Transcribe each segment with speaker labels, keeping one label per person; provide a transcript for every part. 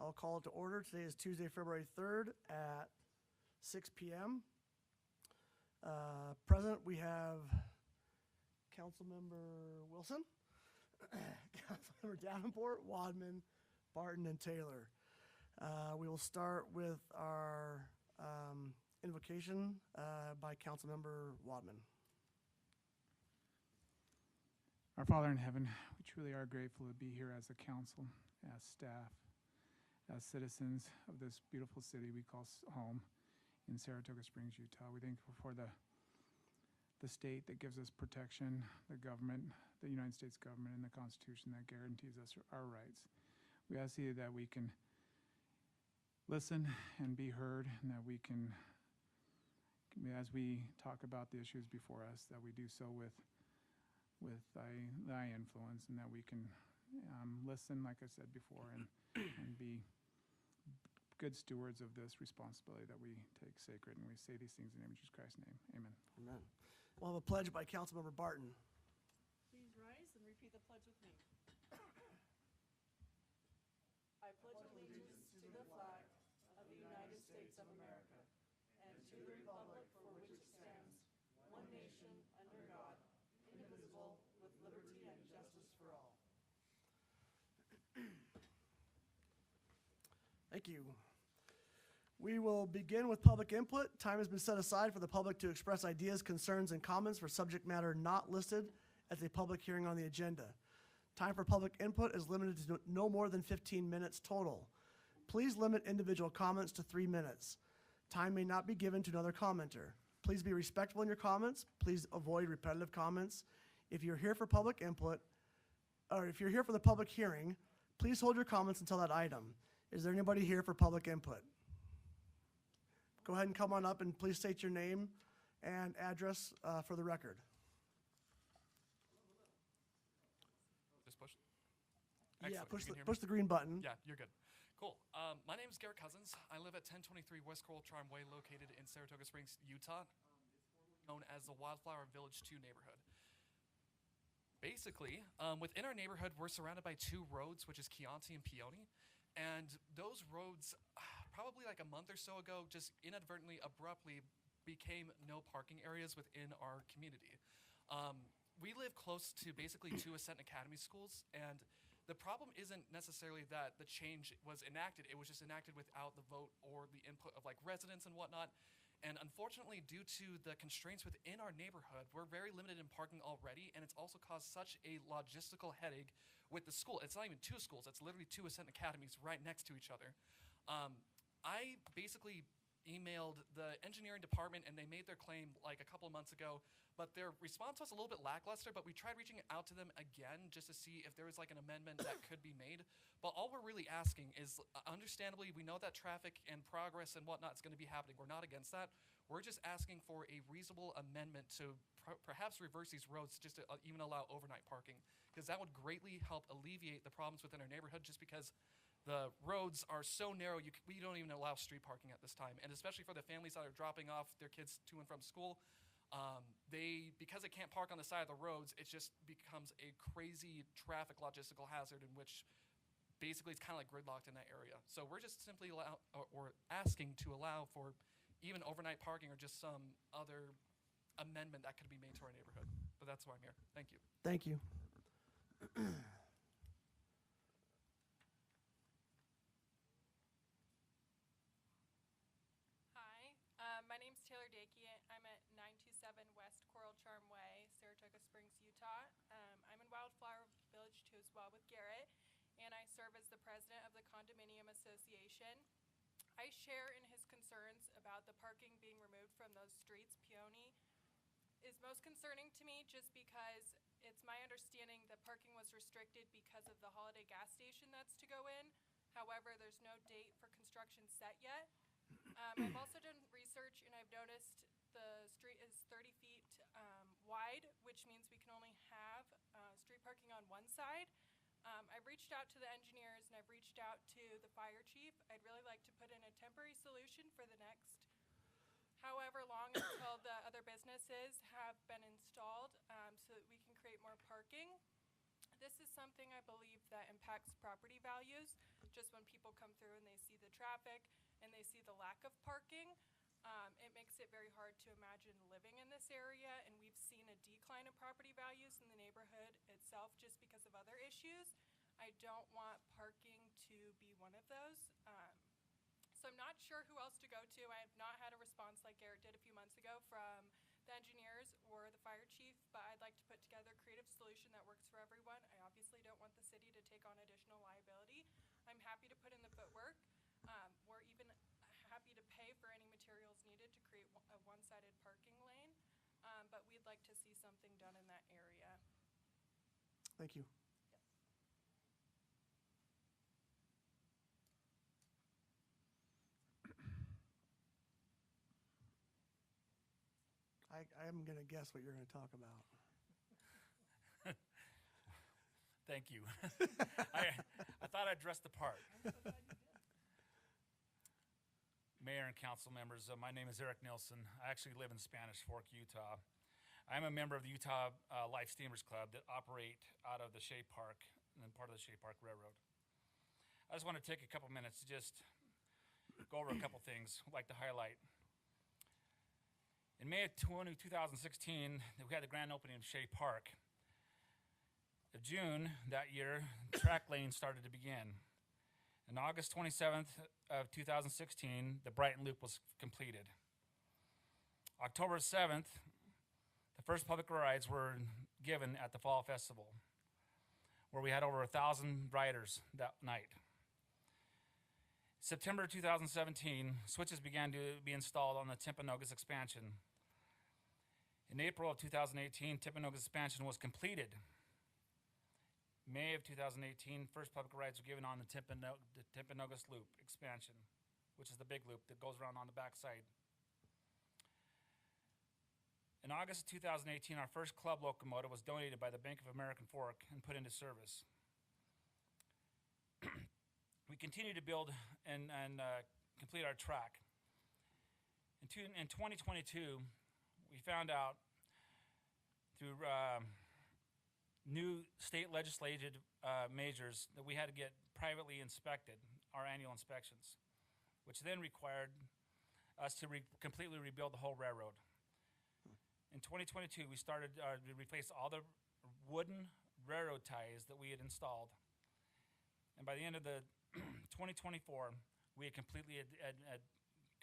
Speaker 1: I'll call it to order. Today is Tuesday, February 3rd at 6 p.m. Present, we have Councilmember Wilson, Councilmember Davenport, Wadman, Barton, and Taylor. We will start with our invocation by Councilmember Wadman.
Speaker 2: Our Father in heaven, we truly are grateful to be here as a council, as staff, as citizens of this beautiful city we call home in Saratoga Springs, Utah. We thank you for the state that gives us protection, the government, the United States government, and the Constitution that guarantees us our rights. We ask you that we can listen and be heard, and that we can, as we talk about the issues before us, that we do so with thy influence, and that we can listen, like I said before, and be good stewards of this responsibility that we take sacred. And we say these things in the name of Jesus Christ's name. Amen.
Speaker 1: Amen. We'll have a pledge by Councilmember Barton.
Speaker 3: Please rise and repeat the pledge with me. I pledge allegiance to the flag of the United States of America and to the republic for which it stands, one nation, under God, indivisible, with liberty and justice for all.
Speaker 1: Thank you. We will begin with public input. Time has been set aside for the public to express ideas, concerns, and comments for subject matter not listed as a public hearing on the agenda. Time for public input is limited to no more than 15 minutes total. Please limit individual comments to 3 minutes. Time may not be given to another commenter. Please be respectful in your comments. Please avoid repetitive comments. If you're here for public input, or if you're here for the public hearing, please hold your comments until that item. Is there anybody here for public input? Go ahead and come on up and please state your name and address for the record.
Speaker 4: Just push?
Speaker 1: Yeah,
Speaker 4: Excellent.
Speaker 1: push the green button.
Speaker 4: Yeah, you're good. Cool. My name is Garrett Cousins. I live at 1023 West Coral Charm Way, located in Saratoga Springs, Utah. It's formerly known as the Wildflower Village 2 neighborhood. Basically, within our neighborhood, we're surrounded by two roads, which is Chianti and Peony. And those roads, probably like a month or so ago, just inadvertently, abruptly became no parking areas within our community. We live close to basically two Ascent Academy schools, and the problem isn't necessarily that the change was enacted. It was just enacted without the vote or the input of like residents and whatnot. And unfortunately, due to the constraints within our neighborhood, we're very limited in parking already, and it's also caused such a logistical headache with the school. It's not even two schools, it's literally two Ascent Academies right next to each other. I basically emailed the engineering department, and they made their claim like a couple of months ago, but their response was a little bit lackluster. But we tried reaching out to them again just to see if there was like an amendment that could be made. But all we're really asking is, understandably, we know that traffic and progress and whatnot is going to be happening. We're not against that. We're just asking for a reasonable amendment to perhaps reverse these roads just to even allow overnight parking, because that would greatly help alleviate the problems within our neighborhood, just because the roads are so narrow, we don't even allow street parking at this time. And especially for the families that are dropping off their kids to and from school, because they can't park on the side of the roads, it just becomes a crazy traffic logistical hazard in which basically it's kind of like gridlocked in that area. So we're just simply asking to allow for even overnight parking or just some other amendment that could be made to our neighborhood. But that's why I'm here. Thank you.
Speaker 1: Thank you.
Speaker 5: Hi, my name's Taylor Dakey. I'm at 927 West Coral Charm Way, Saratoga Springs, Utah. I'm in Wildflower Village 2 as well with Garrett, and I serve as the president of the Condominium Association. I share in his concerns about the parking being removed from those streets. Peony is most concerning to me just because it's my understanding that parking was restricted because of the Holiday gas station that's to go in. However, there's no date for construction set yet. I've also done research, and I've noticed the street is 30 feet wide, which means we can only have street parking on one side. I've reached out to the engineers, and I've reached out to the fire chief. I'd really like to put in a temporary solution for the next however long until the other businesses have been installed, so that we can create more parking. This is something I believe that impacts property values, just when people people come through and they see the traffic and they see the lack of parking, it makes it very hard to imagine living in this area, and we've seen a decline in property values in the neighborhood itself just because of other issues. I don't want parking to be one of those. So I'm not sure who else to go to. I have not had a response like Garrett did a few months ago from the engineers or the fire chief, but I'd like to put together a creative solution that works for everyone. I obviously don't want the city to take on additional liability. I'm happy to put in the footwork. We're even happy to pay for any materials needed to create a one-sided parking lane, but we'd like to see something done in that area.
Speaker 1: Thank you. I'm going to guess what you're going to talk about.
Speaker 6: Thank you. I thought I'd dress the part. Mayor and council members, my name is Eric Nilsson. I actually live in Spanish Fork, Utah. I'm a member of the Utah Life Steamers Club that operate out of the Shea Park and part of the Shea Park Railroad. I just want to take a couple minutes to just go over a couple things I'd like to highlight. In May of 2016, we had the grand opening of Shea Park. In June that year, track lanes started to begin. On August 27th of 2016, the Brighton Loop was completed. October 7th, the first public rides were given at the Fall Festival, where we had over 1,000 riders that night. September 2017, switches began to be installed on the Timpanogos expansion. In April of 2018, Timpanogos expansion was completed. May of 2018, first public rides were given on the Timpanogos Loop expansion, which is the big loop that goes around on the backside. In August of 2018, our first club locomotive was donated by the Bank of American Fork and put into service. We continue to build and complete our track. In 2022, we found out through new state legislative measures that we had to get privately inspected, our annual inspections, which then required us to completely rebuild the whole railroad. In 2022, we started to replace all the wooden railroad ties that we had installed. And by the end of the 2024, we had completely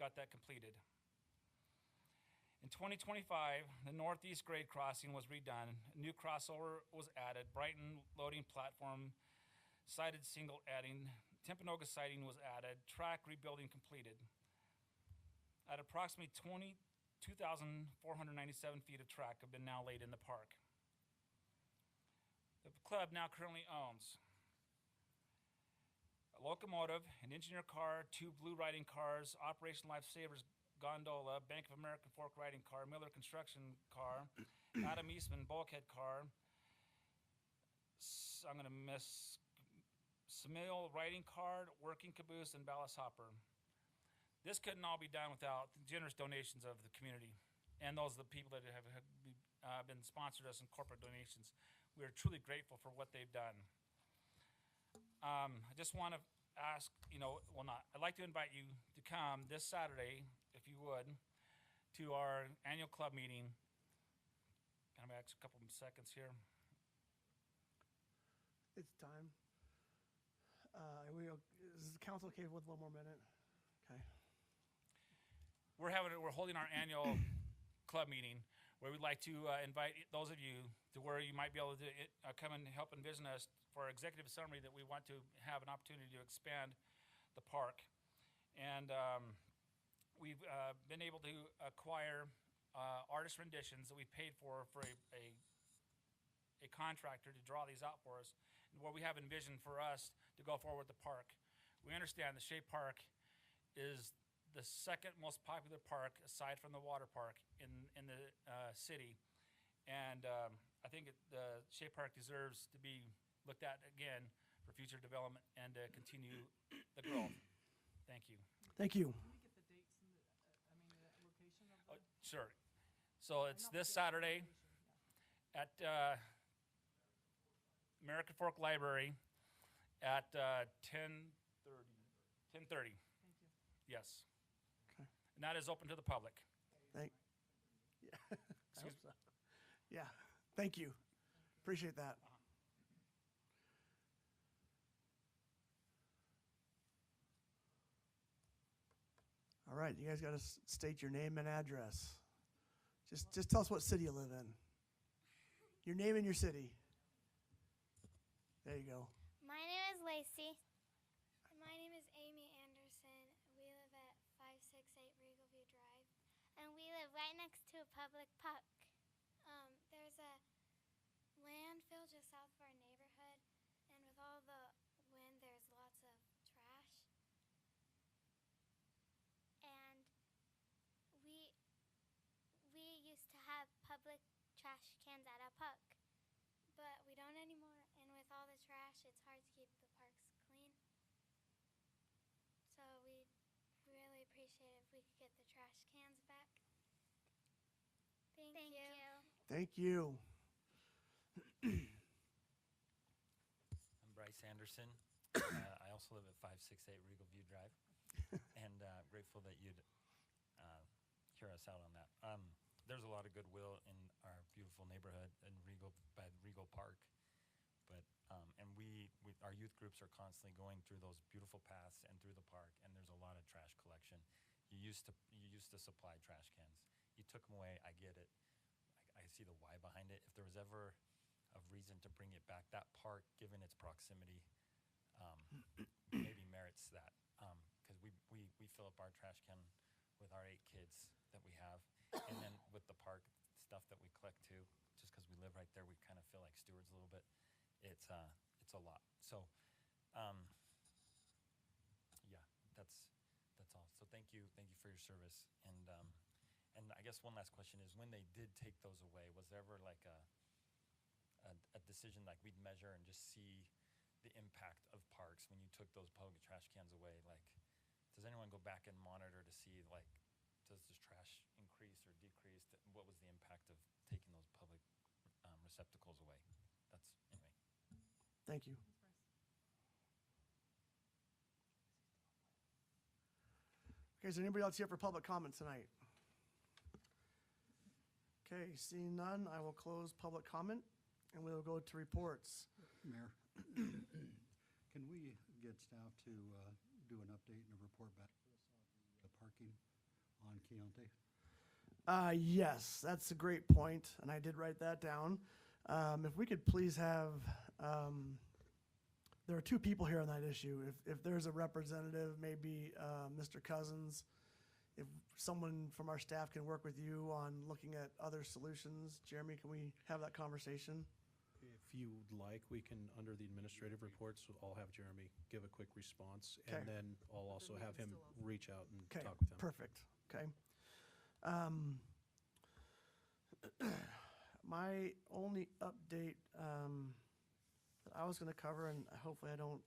Speaker 6: got that completed. In 2025, the northeast grade crossing was redone. A new crossover was added. Brighton loading platform, sided single adding. Timpanogos siding was added. Track rebuilding completed. At approximately 2,497 feet of track have been now laid in the park. The club now currently owns a locomotive, an engineer car, 2 blue riding cars, Operation Lifesavers gondola, Bank of American Fork riding car, Miller construction car, Adam Eastman bulkhead car, I'm going to miss Samil riding car, working caboose, and ballast hopper. This couldn't all be done without the generous donations of the community and those of the people that have been sponsored us in corporate donations. We are truly grateful for what they've done. I just want to ask, I'd like to invite you to come this Saturday, if you would, to our annual club meeting. Can I ask a couple of seconds here?
Speaker 1: It's time. Is the council okay with 1 more minute? Okay.
Speaker 6: We're holding our annual club meeting where we'd like to invite those of you to where you might be able to come and help envision us for our executive summary that we want to have an opportunity to expand the park. And we've been able to acquire artist renditions that we paid for a contractor to draw these out for us, and what we have envisioned for us to go forward with the park. We understand the Shea Park is the second most popular park aside from the water park in the city, and I think the Shea Park deserves to be looked at again for future development and to continue the growth. Thank you.
Speaker 1: Thank you.
Speaker 3: Can we get the dates and the location of the?
Speaker 6: Sure. So it's this Saturday at American Fork Library at 10:30. 10:30. Yes.
Speaker 1: Okay.
Speaker 6: And that is open to the public.
Speaker 1: Thank, yeah, I hope so. Yeah, thank you. Appreciate that. All right, you guys got to state your name and address. Just tell us what city you live in. Your name and your city. There you go.
Speaker 7: My name is Lacey. My name is Amy Anderson. We live at 568 Regal View Drive, and we live right next to a public park. There's a landfill just south of our neighborhood, and with all the wind, there's lots of trash. And we used to have public trash cans at our park, but we don't anymore. And with all the trash, it's hard to keep the parks clean. So we'd really appreciate it if we could get the trash cans back. Thank you.
Speaker 1: Thank you.
Speaker 8: I'm Bryce Anderson. I also live at 568 Regal View Drive, and grateful that you'd hear us out on that. There's a lot of goodwill in our beautiful neighborhood in Regal by Regal Park, but and our youth groups are constantly going through those beautiful paths and through the park, and there's a lot of trash collection. You used to supply trash cans. You took them away. I get it. I see the why behind it. If there was ever a reason to bring it back, that park, given its proximity, maybe merits that. Because we fill up our trash can with our 8 kids that we have, and then with the park stuff that we collect too. Just because we live right there, we kind of feel like stewards a little bit. It's a lot. So, yeah, that's all. So thank you for your service. And I guess one last question is, when they did take those away, was there ever like a decision like we'd measure and just see the impact of parks when you took those public trash cans away? Like, does anyone go back and monitor to see like, does this trash increase or decrease? What was the impact of taking those public receptacles away? That's anyway.
Speaker 1: Thank you. Okay, is there anybody else here for public comment tonight? Okay, seeing none, I will close public comment, and we will go to reports.
Speaker 9: Mayor, can we get staff to do an update and a report back to us on the parking on Keontae?
Speaker 1: Yes, that's a great point, and I did write that down. If we could please have, there are 2 people here on that issue. If there's a representative, maybe Mr. Cousins, if someone from our staff can work with you on looking at other solutions. Jeremy, can we have that conversation?
Speaker 10: If you would like, we can, under the administrative reports, I'll have Jeremy give a quick response,
Speaker 1: Okay.
Speaker 10: and then I'll also have him reach out and
Speaker 1: Okay,
Speaker 10: talk with him.
Speaker 1: perfect, okay. My only update that I was gonna cover, and hopefully I don't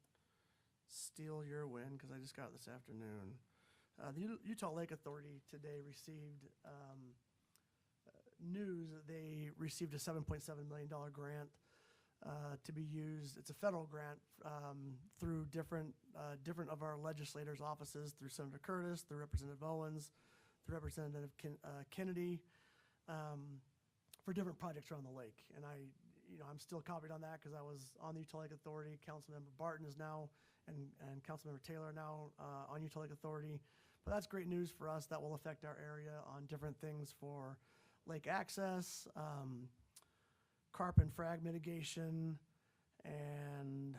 Speaker 1: steal your win, because I just got it this afternoon. The Utah Lake Authority today received news that they received a $7.7 million grant to be used. It's a federal grant through different of our legislators' offices, through Senator Curtis, through Representative Owens, through Representative Kennedy, for different projects around the lake. And I'm still copied on that because I was on the Utah Lake Authority. Councilmember Barton is now, and Councilmember Taylor are now on Utah Lake Authority. But that's great news for us. That will affect our area on different things for lake access, carp and frag mitigation, and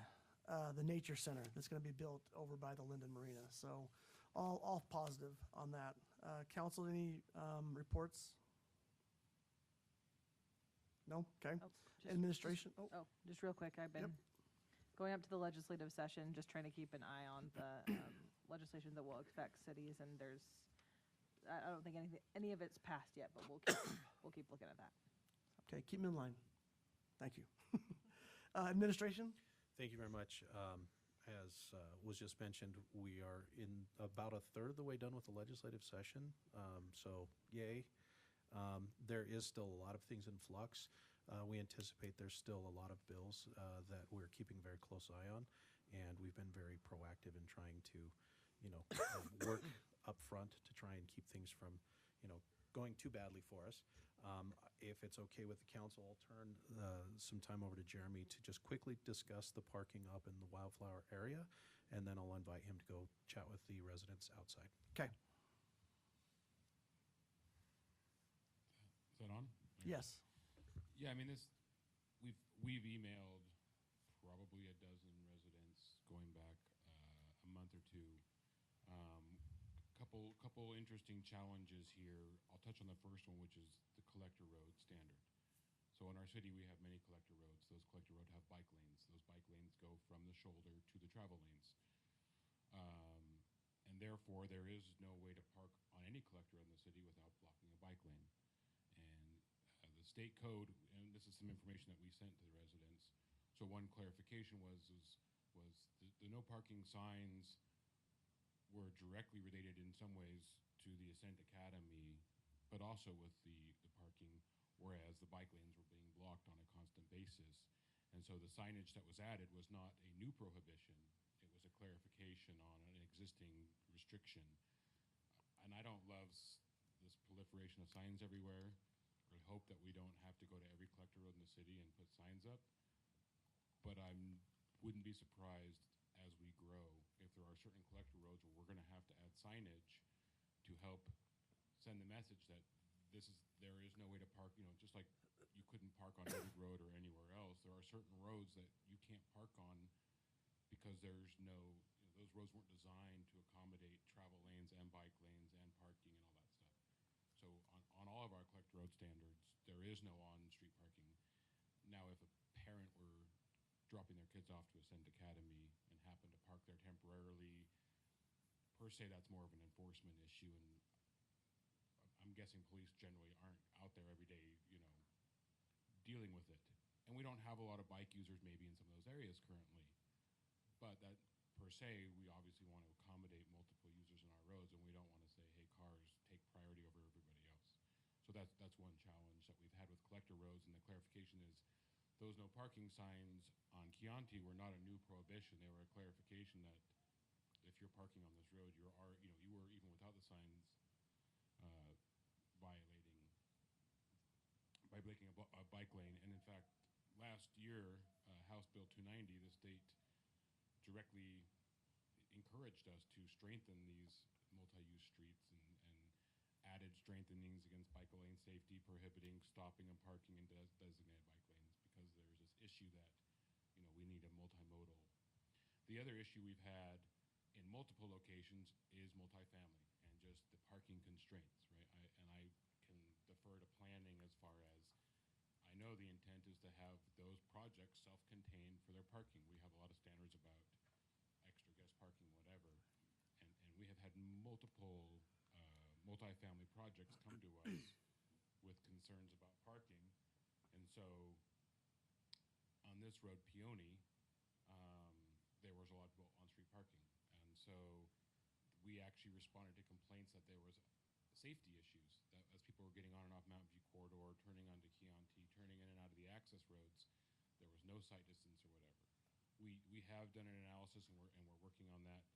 Speaker 1: the nature center that's going to be built over by the Linden Marina. So all positive on that. Council, any reports? No? Okay. Administration? Oh,
Speaker 3: Just real quick, I've been going up to the legislative session, just trying to keep an eye on the legislation that will affect cities, and I don't think any of it's passed yet, but we'll keep looking at that.
Speaker 1: okay, keep them in line. Thank you. Administration?
Speaker 10: Thank you very much. As was just mentioned, we are in about a third of the way done with the legislative session, so yay. There is still a lot of things in flux. We anticipate there's still a lot of bills that we're keeping a very close eye on, and we've been very proactive in trying to work up front to try and keep things from, going too badly for us. If it's okay with the council, I'll turn some time over to Jeremy to just quickly discuss the parking up in the Wildflower area, and then I'll invite him to go chat with the residents outside.
Speaker 1: Okay,
Speaker 11: Is that on?
Speaker 1: yes.
Speaker 11: Yeah, I mean, we've emailed probably a dozen residents going back a month or two. Couple interesting challenges here. I'll touch on the first one, which is the collector road standard. So in our city, we have many collector roads. Those collector roads have bike lanes. Those bike lanes go from the shoulder to the travel lanes. And therefore, there is no way to park on any collector in the city without blocking a bike lane. And the state code, and this is some information that we sent to the residents. So one clarification was the no parking signs were directly related in some ways to the Ascent Academy, but also with the parking, whereas the bike lanes were being blocked on a constant basis. And so the signage that was added was not a new prohibition. It was a clarification on an existing restriction. And I don't love this proliferation of signs everywhere. I hope that we don't have to go to every collector road in the city and put signs up. But I wouldn't be surprised as we grow if there are certain collector roads where we're going to have to add signage to help send the message that there is no way to park, just like you couldn't park on every road or anywhere else. There are certain roads that you can't park on because there's those roads weren't designed to accommodate travel lanes and bike lanes and parking and all that stuff. So on all of our collector road standards, there is no on-street parking. Now, if a parent were dropping their kids off to Ascent Academy and happen to park there temporarily, per se, that's more of an enforcement issue, and I'm guessing police generally aren't out there every day, dealing with it. And we don't have a lot of bike users maybe in some of those areas currently, but that per se, we obviously want to accommodate multiple users in our roads, and we don't want to say, hey, cars take priority over everybody else. So that's one challenge that we've had with collector roads, and the clarification is those no parking signs on Chianti were not a new prohibition. They were a clarification that if you're parking on this road, you were even without the signs violating a bike lane. And in fact, last year, House Bill 290, the state directly encouraged us to strengthen these multi-use streets and added strengthenings against bike lane safety, prohibiting stopping and parking in designated bike lanes, because there's this issue that we need a multimodal. The other issue we've had in multiple locations is multifamily and just the parking constraints, right? I can defer to planning as far as I know the intent is to have those projects self-contained for their parking. We have a lot of standards about extra guest parking, whatever, and we have had multiple multifamily projects come to us with concerns about parking. And so on this road, Peony, there was a lot of on-street parking. And so we actually responded to complaints that there was safety issues, that as people were getting on and off Mountain View Corridor, turning onto Chianti, turning in and out of the access roads, there was no sight distance or whatever. We have done an analysis, and we're working on that.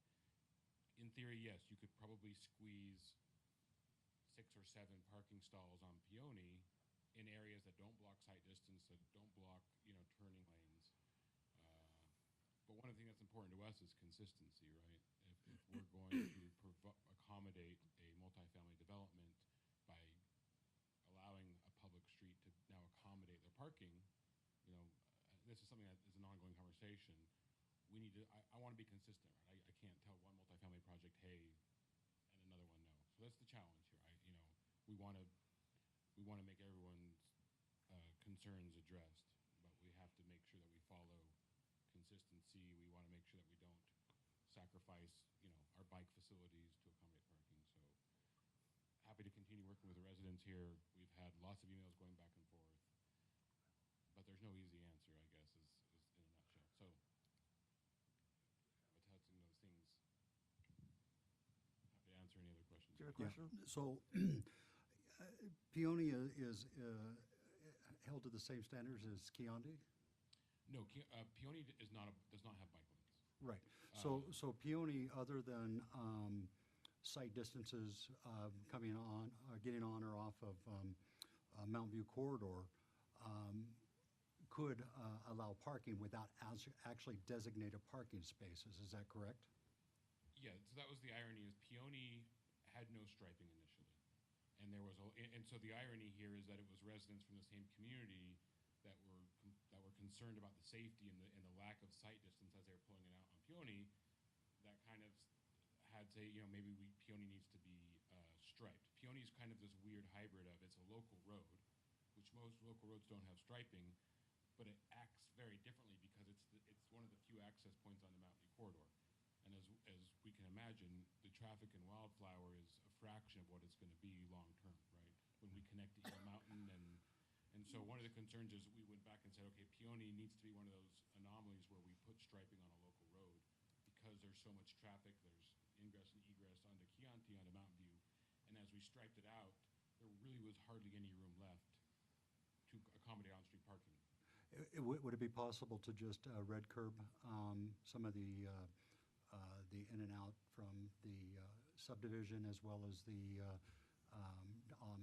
Speaker 11: In theory, yes, you could probably squeeze 6 or 7 parking stalls on Peony in areas that don't block sight distance, that don't block, turning lanes. But one of the things that's important to us is consistency, right? If we're going to accommodate a multifamily development by allowing a public street to now accommodate their parking, this is something that is an ongoing conversation. We need to, I want to be consistent, right? I can't tell one multifamily project, hey, and another one, no. So that's the challenge here. We want to make everyone's concerns addressed, but we have to make sure that we follow consistency. We want to make sure that we don't sacrifice, our bike facilities to accommodate parking. So happy to continue working with the residents here. We've had lots of emails going back and forth, but there's no easy answer, I guess, is in a nutshell. So, but touching those things, happy to answer any other questions.
Speaker 1: Do you have a question?
Speaker 9: So Peony is held to the same standards as Chianti?
Speaker 11: No, Peony does not have bike lanes.
Speaker 9: Right. So Peony, other than site distances coming on, getting on or off of Mountain View corridor, could allow parking without actually designated parking spaces. Is that correct?
Speaker 11: Yeah, so that was the irony, is Peony had no striping initially. And there was, and so the irony here is that it was residents from the same community that were concerned about the safety and the lack of sight distance as they were pulling it out on Peony, that kind of had say, maybe Peony needs to be striped. Peony is kind of this weird hybrid of, it's a local road, which most local roads don't have striping, but it acts very differently because it's one of the few access points on the Mountain View corridor. And as we can imagine, the traffic in Wildflower is a fraction of what it's going to be long term, right? When we connect to Eagle Mountain, and so one of the concerns is we went back and said, okay, Peony needs to be one of those anomalies where we put striping on a local road because there's so much traffic. There's ingress and egress onto Chianti, onto Mountain View, and as we striped it out, there really was hardly any room left to accommodate on-street parking.
Speaker 9: Would it be possible to just red curb some of the in and out from the subdivision as well as the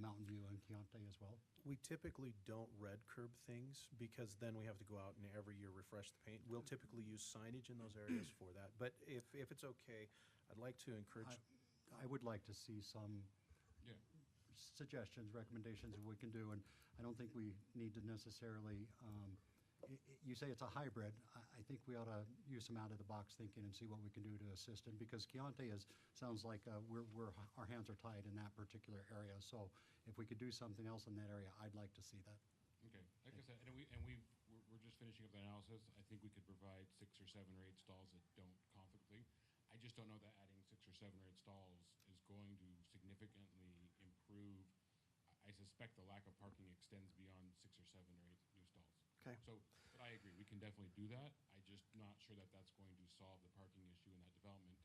Speaker 9: Mountain View and Chianti as well?
Speaker 10: We typically don't red curb things because then we have to go out and every year refresh the paint. We'll typically use signage in those areas for that. But if it's okay, I'd like to encourage.
Speaker 9: I would like to see some
Speaker 11: Yeah.
Speaker 9: suggestions, recommendations of what we can do, and I don't think we need to necessarily, you say it's a hybrid. I think we ought to use some out-of-the-box thinking and see what we can do to assist, and because Chianti sounds like our hands are tied in that particular area, so if we could do something else in that area, I'd like to see that.
Speaker 11: Okay, like I said, we're just finishing up the analysis. I think we could provide 6 or 7 or 8 stalls that don't conflictly. I just don't know that adding 6 or 7 or 8 stalls is going to significantly improve. I suspect the lack of parking extends beyond 6 or 7 or 8 new stalls.
Speaker 1: Okay.
Speaker 11: So, but I agree, we can definitely do that. I'm just not sure that that's going to solve the parking issue in that development.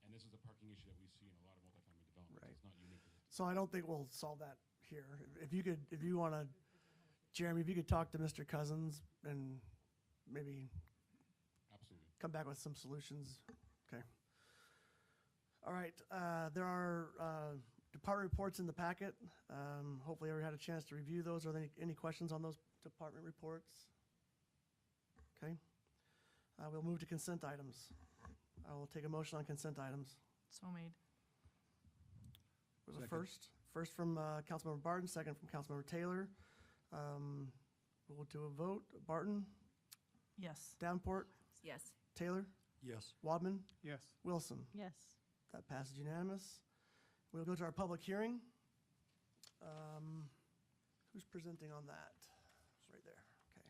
Speaker 11: And this is a parking issue that we see in a lot of multifamily developments.
Speaker 1: Right.
Speaker 11: It's not unique to this.
Speaker 1: So I don't think we'll solve that here. If you want to, Jeremy, if you could talk to Mr. Cousins and maybe
Speaker 11: Absolutely.
Speaker 1: come back with some solutions. Okay. All right, there are department reports in the packet. Hopefully everyone had a chance to review those. Are there any questions on those department reports? Okay. We'll move to consent items. I will take a motion on consent items.
Speaker 3: So made.
Speaker 1: There's a
Speaker 9: Second.
Speaker 1: first from Councilmember Barton, second from Councilmember Taylor. We'll do a vote. Barton,
Speaker 3: Yes.
Speaker 1: Davenport,
Speaker 3: Yes.
Speaker 1: Taylor,
Speaker 9: Yes.
Speaker 1: Wadman,
Speaker 2: Yes.
Speaker 1: Wilson.
Speaker 3: Yes.
Speaker 1: That passes unanimous. We'll go to our public hearing. Who's presenting on that? It's right there, okay.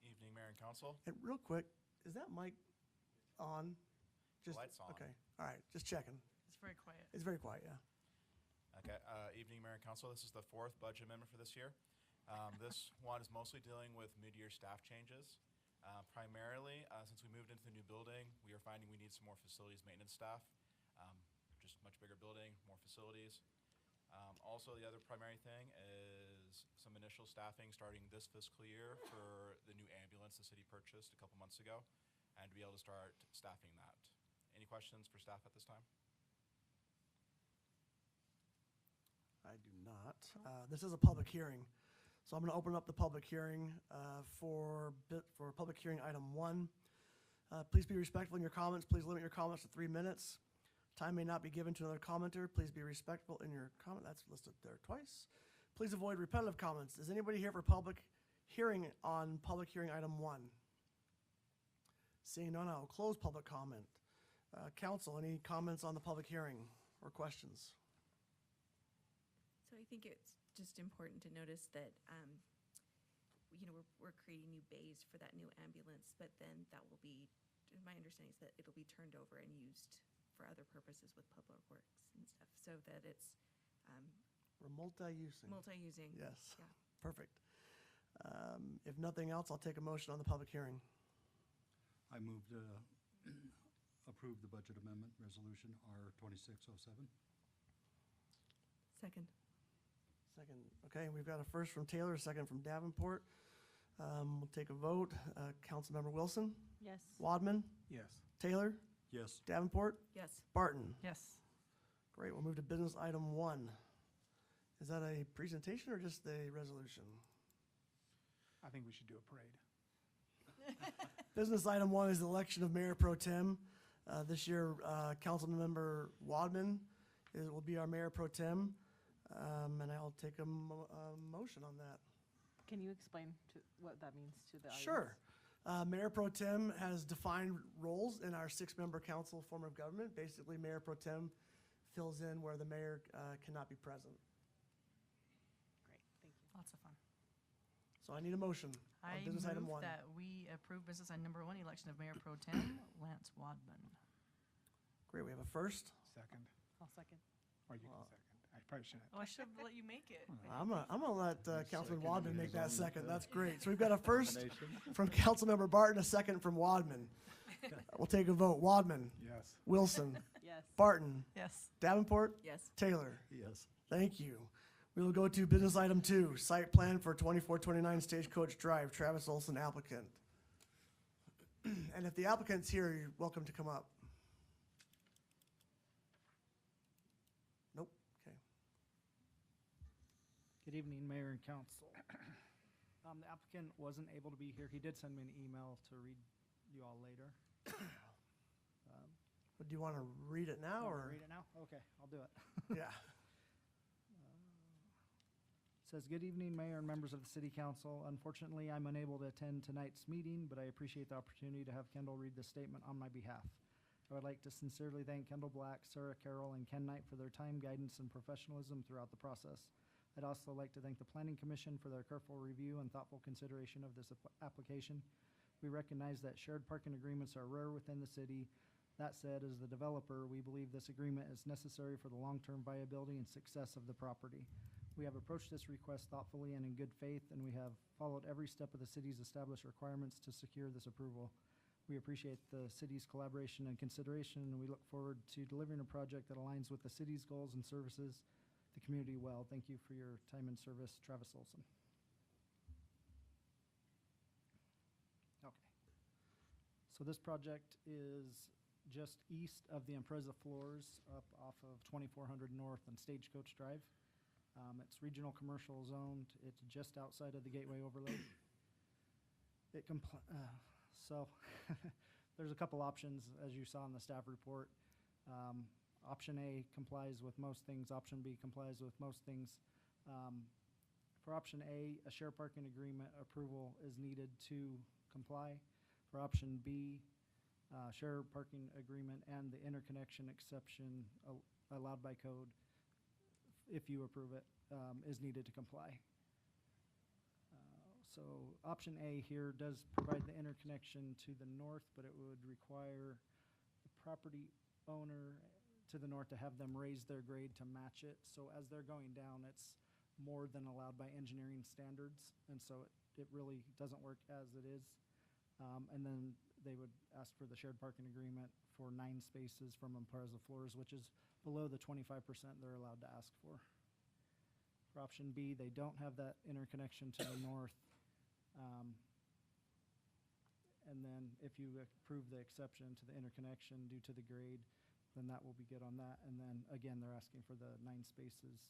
Speaker 12: Evening, Mayor and Council.
Speaker 1: And real quick, is that mic on? Just
Speaker 12: light's on.
Speaker 1: Okay, all right, just checking.
Speaker 3: It's very quiet.
Speaker 1: It's very quiet, yeah.
Speaker 12: Okay, evening, Mayor and Council. This is the 4th budget amendment for this year. This one is mostly dealing with mid-year staff changes. Primarily, since we moved into the new building, we are finding we need some more facilities maintenance staff. Just much bigger building, more facilities. Also, the other primary thing is some initial staffing starting this fiscal year for the new ambulance the city purchased a couple months ago, and to be able to start staffing that. Any questions for staff at this time?
Speaker 1: I do not. This is a public hearing, so I'm going to open up the public hearing for public hearing item 1. Please be respectful in your comments. Please limit your comments to 3 minutes. Time may not be given to another commenter. Please be respectful in your comment. That's listed there twice. Please avoid repetitive comments. Is anybody here for public hearing on public hearing item 1? Seeing none, I will close public comment. Council, any comments on the public hearing or questions?
Speaker 13: So I think it's just important to notice that, we're creating new bays for that new ambulance, but then that will be, my understanding is that it'll be turned over and used for other purposes with public works and stuff, so that it's
Speaker 1: We're multi-using.
Speaker 13: multi-using.
Speaker 1: Yes,
Speaker 13: Yeah.
Speaker 1: perfect. If nothing else, I'll take a motion on the public hearing.
Speaker 9: I move to approve the budget amendment resolution R 2607.
Speaker 13: Second.
Speaker 1: Second, okay, we've got a first from Taylor, a second from Davenport. We'll take a vote. Councilmember Wilson,
Speaker 3: Yes.
Speaker 1: Wadman,
Speaker 2: Yes.
Speaker 1: Taylor,
Speaker 9: Yes.
Speaker 1: Davenport,
Speaker 13: Yes.
Speaker 1: Barton.
Speaker 3: Yes.
Speaker 1: Great, we'll move to business item 1. Is that a presentation or just a resolution?
Speaker 2: I think we should do a parade.
Speaker 1: Business item 1 is the election of Mayor Pro Tem. This year, Councilmember Wadman will be our Mayor Pro Tem, and I'll take a motion on that.
Speaker 3: Can you explain what that means to the audience?
Speaker 1: Sure. Mayor Pro Tem has defined roles in our 6-member council form of government. Basically, Mayor Pro Tem fills in where the mayor cannot be present.
Speaker 3: Great, thank you. Lots of fun.
Speaker 1: So I need a motion on
Speaker 14: I
Speaker 1: business item
Speaker 14: move
Speaker 1: 1.
Speaker 14: that we approve business item number 1, election of Mayor Pro Tem Lance Wadman.
Speaker 1: Great, we have a first.
Speaker 2: Second.
Speaker 3: I'll second.
Speaker 2: Or you can second. I probably shouldn't.
Speaker 14: Oh, I should have let you make it.
Speaker 1: I'm gonna let Councilman
Speaker 9: second
Speaker 1: Wadman
Speaker 9: it
Speaker 1: make
Speaker 9: is
Speaker 1: that
Speaker 9: on
Speaker 1: second.
Speaker 9: the
Speaker 1: That's great. So we've got a first
Speaker 9: Nomination.
Speaker 1: from Councilmember Barton, a second from Wadman. We'll take a vote. Wadman,
Speaker 2: Yes.
Speaker 1: Wilson,
Speaker 3: Yes.
Speaker 1: Barton,
Speaker 14: Yes.
Speaker 1: Davenport,
Speaker 13: Yes.
Speaker 1: Taylor.
Speaker 9: Yes.
Speaker 1: Thank you. We will go to business item 2, site plan for 2429 Stagecoach Drive, Travis Olson applicant. And if the applicant's here, you're welcome to come up. Nope, okay.
Speaker 15: Good evening, Mayor and Council. The applicant wasn't able to be here. He did send me an email to read you all later.
Speaker 1: But do you want to read it now,
Speaker 15: Want me to
Speaker 1: or?
Speaker 15: read it now? Okay, I'll do it.
Speaker 1: Yeah.
Speaker 15: It says, "Good evening, Mayor and members of the City Council. Unfortunately, I'm unable to attend tonight's meeting, but I appreciate the opportunity to have Kendall read this statement on my behalf. I would like to sincerely thank Kendall Black, Sarah Carroll, and Ken Knight for their time, guidance, and professionalism throughout the process. I'd also like to thank the Planning Commission for their careful review and thoughtful consideration of this application. We recognize that shared parking agreements are rare within the city. That said, as the developer, we believe this agreement is necessary for the long-term viability and success of the property. We have approached this request thoughtfully and in good faith, and we have followed every step of the city's established requirements to secure this approval. We appreciate the city's collaboration and consideration, and we look forward to delivering a project that aligns with the city's goals and services the community well. Thank you for your time and service, Travis Olson." Okay. So this project is just east of the Impreza Floors, up off of 2400 North and Stagecoach Drive. It's regional commercial zoned. It's just outside of the Gateway Overlay. So there's a couple options, as you saw in the staff report. Option A complies with most things. Option B complies with most things. For option A, a share parking agreement approval is needed to comply. For option B, share parking agreement and the interconnection exception allowed by code, if you approve it, is needed to comply. So option A here does provide the interconnection to the north, but it would require the property owner to the north to have them raise their grade to match it. So as they're going down, it's more than allowed by engineering standards, and so it really doesn't work as it is. And then they would ask for the shared parking agreement for 9 spaces from Impreza Floors, which is below the 25% they're allowed to ask for. For option B, they don't have that interconnection to the north. And then if you approve the exception to the interconnection due to the grade, then that will be good on that. And then again, they're asking for the 9 spaces.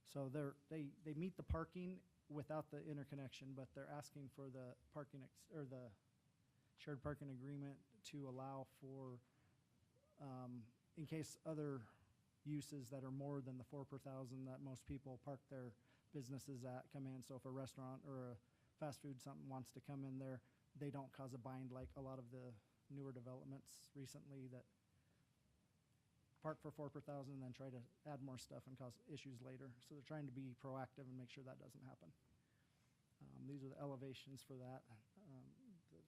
Speaker 15: So they meet the parking without the interconnection, but they're asking for the parking or the shared parking agreement to allow for, in case other uses that are more than the 4 per thousand that most people park their businesses at come in. So if a restaurant or a fast food something wants to come in there, they don't cause a bind like a lot of the newer developments recently that park for 4 per thousand and then try to add more stuff and cause issues later. So they're trying to be proactive and make sure that doesn't happen. These are the elevations for that. The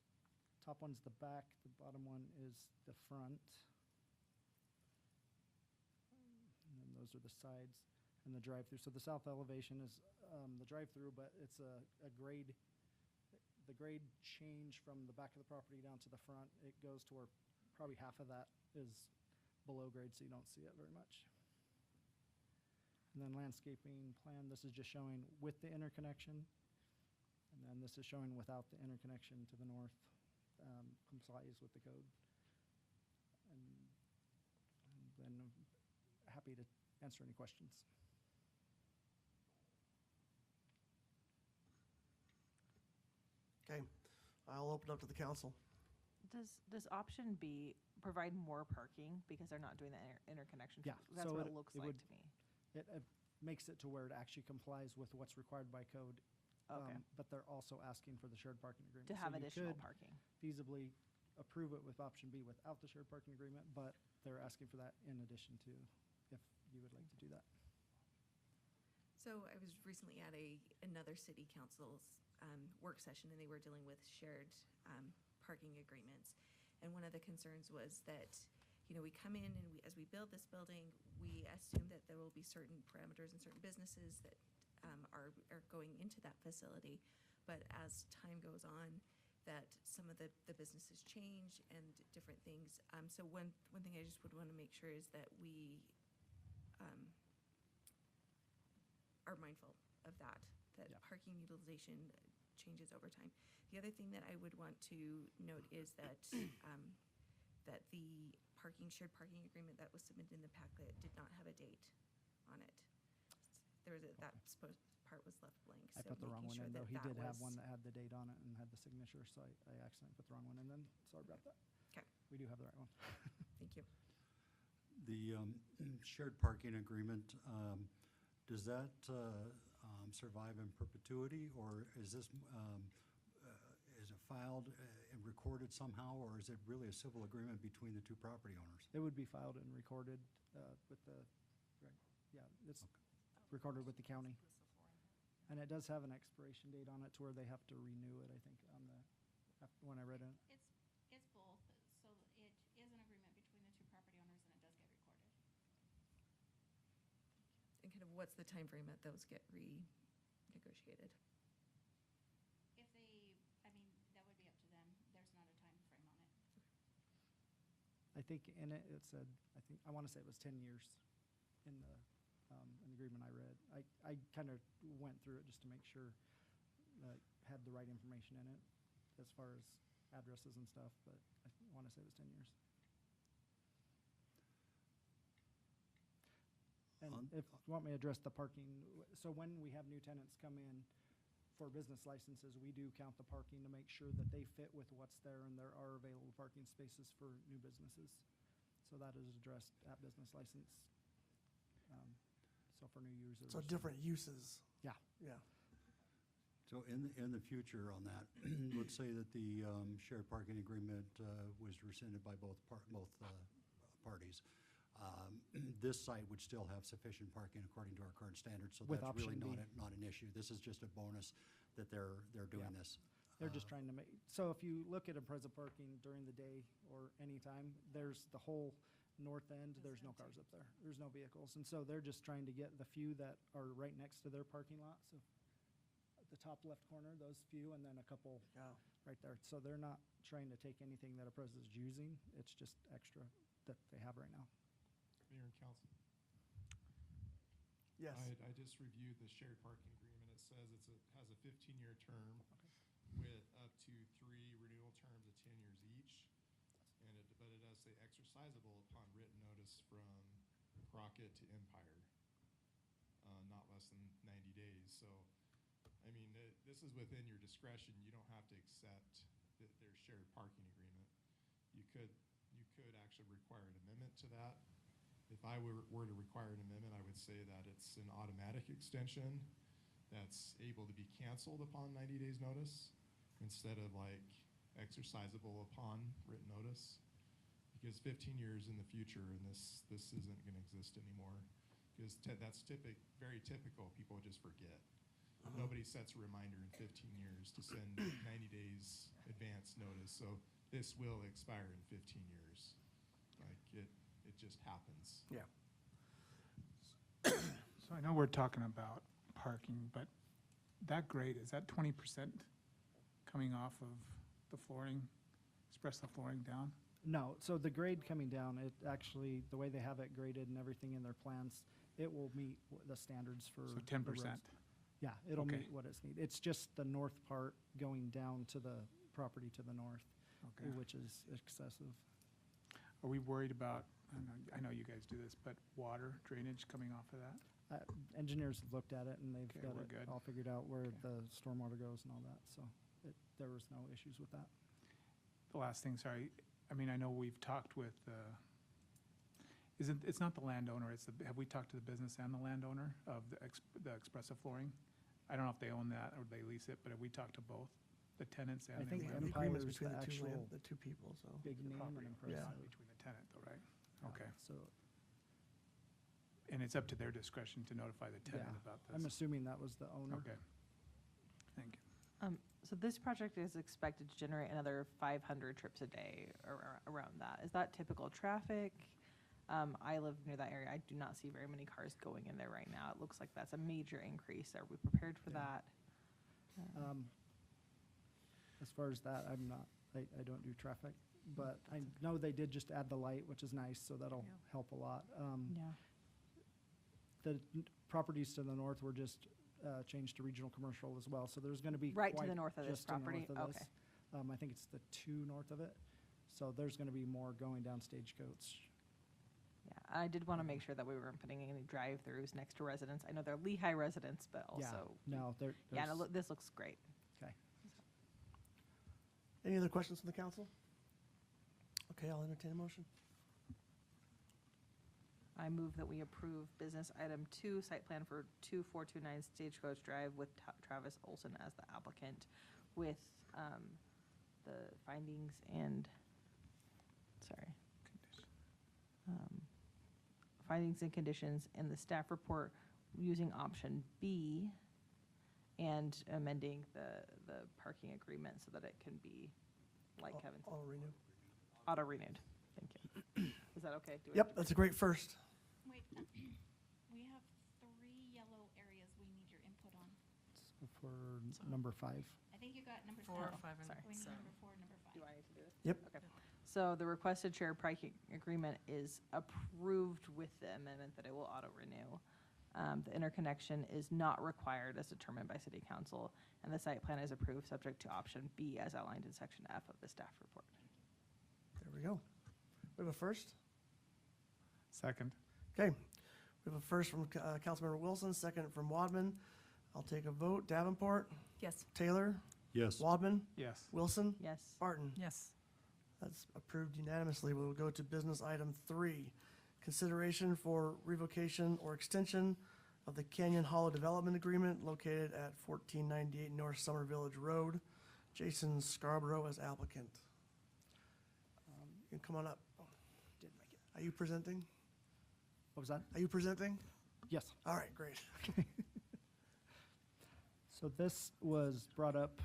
Speaker 15: top one's the back, the bottom one is the front. And then those are the sides and the drive-through. So the south elevation is the drive-through, but it's a grade. The grade change from the back of the property down to the front, it goes to where probably half of that is below grade, so you don't see it very much. And then landscaping plan, this is just showing with the interconnection. And then this is showing without the interconnection to the north, complies with the code. And then I'm happy to answer any questions.
Speaker 1: Okay, I'll open up to the council.
Speaker 14: Does option B provide more parking because they're not doing the interconnection?
Speaker 15: Yeah,
Speaker 14: That's
Speaker 15: so
Speaker 14: what
Speaker 15: it-
Speaker 14: it looks
Speaker 15: it
Speaker 14: like
Speaker 15: would-
Speaker 14: to me.
Speaker 15: It makes it to where it actually complies with what's required by code.
Speaker 14: Okay.
Speaker 15: But they're also asking for the shared parking agreement.
Speaker 14: To
Speaker 15: So
Speaker 14: have
Speaker 15: you
Speaker 14: additional
Speaker 15: could
Speaker 14: parking.
Speaker 15: feasibly approve it with option B without the shared parking agreement, but they're asking for that in addition to, if you would like to do that.
Speaker 13: So I was recently at another city council's work session, and they were dealing with shared parking agreements. And one of the concerns was that, we come in and as we build this building, we assume that there will be certain parameters and certain businesses that are going into that facility. But as time goes on, that some of the businesses change and different things. So one thing I just would want to make sure is that we are mindful of that
Speaker 15: Yeah.
Speaker 13: parking utilization changes over time. The other thing that I would want to note is that that the shared parking agreement that was submitted in the packet did not have a date on it. That part was left blank.
Speaker 15: I
Speaker 13: so
Speaker 15: put the wrong
Speaker 13: making
Speaker 15: one
Speaker 13: sure
Speaker 15: in, though.
Speaker 13: that
Speaker 15: He
Speaker 13: that
Speaker 15: did have
Speaker 13: was-
Speaker 15: one that had the date on it and had the signature, so I accidentally put the wrong one in then. Sorry about that.
Speaker 13: Okay,
Speaker 15: We do have the right one.
Speaker 13: thank you.
Speaker 9: The shared parking agreement, does that survive in perpetuity, or is this, is it filed and recorded somehow, or is it really a civil agreement between the two property owners?
Speaker 15: It would be filed and recorded with the, yeah, it's recorded with the county. And it does have an expiration date on it to where they have to renew it, I think, when I read it.
Speaker 16: It's both, so it is an agreement between the two property owners, and it does get recorded.
Speaker 13: And kind of what's the time frame that those get renegotiated?
Speaker 16: If they, that would be up to them. There's not a time frame on it.
Speaker 15: I think in it, it said, I want to say it was 10 years in the agreement I read. I kind of went through it just to make sure that had the right information in it as far as addresses and stuff, but I want to say it was 10 years. And if you want me to address the parking, so when we have new tenants come in for business licenses, we do count the parking to make sure that they fit with what's there and there are available parking spaces for new businesses. So that is addressed at business license. So for new users.
Speaker 1: So different uses.
Speaker 15: Yeah.
Speaker 1: Yeah.
Speaker 9: So in the future on that, let's say that the shared parking agreement was rescinded by both parties. This site would still have sufficient parking according to our current standards, so
Speaker 15: With
Speaker 9: that's really
Speaker 15: option B.
Speaker 9: not an issue. This is just a bonus that they're doing
Speaker 15: Yeah.
Speaker 9: this.
Speaker 15: They're just trying to make, so if you look at Impreza parking during the day or anytime, there's the whole north end, there's no cars up there. There's no vehicles. And so they're just trying to get the few that are right next to their parking lot. So at the top left corner, those few, and then a couple right there. So they're not trying to take anything that Impreza is using. It's just extra that they have right now.
Speaker 17: Mayor and council.
Speaker 1: Yes.
Speaker 17: I just reviewed the shared parking agreement. It says has a 15-year term with up to 3 renewal terms of 10 years each. But it does say exercisable upon written notice from Crockett to Empire, not less than 90 days. So, I mean, this is within your discretion. You don't have to accept their shared parking agreement. You could actually require an amendment to that. If I were to require an amendment, I would say that it's an automatic extension that's able to be canceled upon 90 days notice instead of like exercisable upon written notice. Because 15 years in the future, and this isn't going to exist anymore, because that's very typical. People just forget. Nobody sets a reminder in 15 years to send 90 days advance notice. So this will expire in 15 years. Like it just happens.
Speaker 1: Yeah.
Speaker 2: So I know we're talking about parking, but that grade, is that 20% coming off of the flooring, express the flooring down?
Speaker 15: No, so the grade coming down, it actually, the way they have it graded and everything in their plans, it will meet the standards for.
Speaker 2: So
Speaker 15: the
Speaker 2: 10%.
Speaker 15: roads. Yeah, it'll
Speaker 2: Okay.
Speaker 15: meet what it's needed. It's just the north part going down to the property to the north,
Speaker 2: Okay.
Speaker 15: which is excessive.
Speaker 2: Are we worried about, I know you guys do this, but water drainage coming off of that?
Speaker 15: Engineers have looked at it, and they've
Speaker 2: Okay,
Speaker 15: got
Speaker 2: we're
Speaker 15: it
Speaker 2: good.
Speaker 15: all figured out where
Speaker 2: Okay.
Speaker 15: the stormwater goes and all that, so there was no issues with that.
Speaker 2: The last thing, sorry, I mean, I know we've talked with, it's not the landowner, have we talked to the business and the landowner of the Expressa Flooring? I don't know if they own that or they lease it, but have we talked to both, the tenants and
Speaker 15: I
Speaker 2: the
Speaker 15: think
Speaker 2: landowner?
Speaker 1: The agreement's
Speaker 15: Empire's
Speaker 1: between
Speaker 15: the
Speaker 1: the
Speaker 15: actual
Speaker 1: the two people, so.
Speaker 15: big name
Speaker 2: Property
Speaker 15: and
Speaker 2: owner,
Speaker 15: Impresa.
Speaker 2: not between the tenant though, right?
Speaker 15: Yeah,
Speaker 2: Okay.
Speaker 15: So,
Speaker 2: And it's up to their discretion to notify the tenant
Speaker 15: yeah,
Speaker 2: about this?
Speaker 15: I'm assuming that was the owner.
Speaker 2: Okay. Thank you.
Speaker 14: So this project is expected to generate another 500 trips a day around that. Is that typical traffic? I live near that area. I do not see very many cars going in there right now. It looks like that's a major increase. Are we prepared for that?
Speaker 15: As far as that, I don't do traffic, but I know they did just add the light, which is nice, so that'll help a lot.
Speaker 14: Yeah.
Speaker 15: The properties to the north were just changed to regional commercial as well, so there's gonna be
Speaker 14: Right to
Speaker 15: quite
Speaker 14: the north of this
Speaker 15: just to the
Speaker 14: property?
Speaker 15: north of
Speaker 14: Okay.
Speaker 15: this. I think it's the 2 north of it, so there's gonna be more going down Stagecoach.
Speaker 14: Yeah, I did want to make sure that we weren't putting any drive-throughs next to residents. I know they're Lehigh residents, but
Speaker 15: Yeah,
Speaker 14: also.
Speaker 15: no,
Speaker 14: Yeah, no, this looks great.
Speaker 15: Okay.
Speaker 1: Any other questions from the council? Okay, I'll entertain a motion.
Speaker 14: I move that we approve business item 2, site plan for 2429 Stagecoach Drive with Travis Olson as the applicant with the findings and, findings and conditions in the staff report using option B and amending the parking agreement so that it can be, like Kevin said,
Speaker 1: I'll renew.
Speaker 14: auto-renewed. Thank you. Is that okay? Do we-
Speaker 1: Yep, that's a great first.
Speaker 16: Wait, we have 3 yellow areas we need your input on.
Speaker 15: For number 5.
Speaker 16: I think you got number
Speaker 14: 4,
Speaker 16: 7.
Speaker 14: 5, and
Speaker 16: We need
Speaker 14: 7.
Speaker 16: number 4, number 5.
Speaker 14: Do I need to do this?
Speaker 1: Yep.
Speaker 14: Okay. So the requested shared parking agreement is approved with the amendment that it will auto-renew. The interconnection is not required as determined by city council, and the site plan is approved subject to option B as outlined in section F of the staff report.
Speaker 1: There we go. We have a first?
Speaker 2: Second.
Speaker 1: Okay. We have a first from Councilmember Wilson, second from Wadman. I'll take a vote. Davenport,
Speaker 3: Yes.
Speaker 1: Taylor,
Speaker 9: Yes.
Speaker 1: Wadman,
Speaker 2: Yes.
Speaker 1: Wilson,
Speaker 14: Yes.
Speaker 1: Barton.
Speaker 3: Yes.
Speaker 1: That's approved unanimously. We will go to business item 3. Consideration for revocation or extension of the Canyon Hollow Development Agreement located at 1498 North Summer Village Road. Jason Scarborough as applicant. You can come on up. Didn't make it. Are you presenting?
Speaker 15: What was that?
Speaker 1: Are you presenting?
Speaker 15: Yes.
Speaker 1: All right, great.
Speaker 15: So this was brought up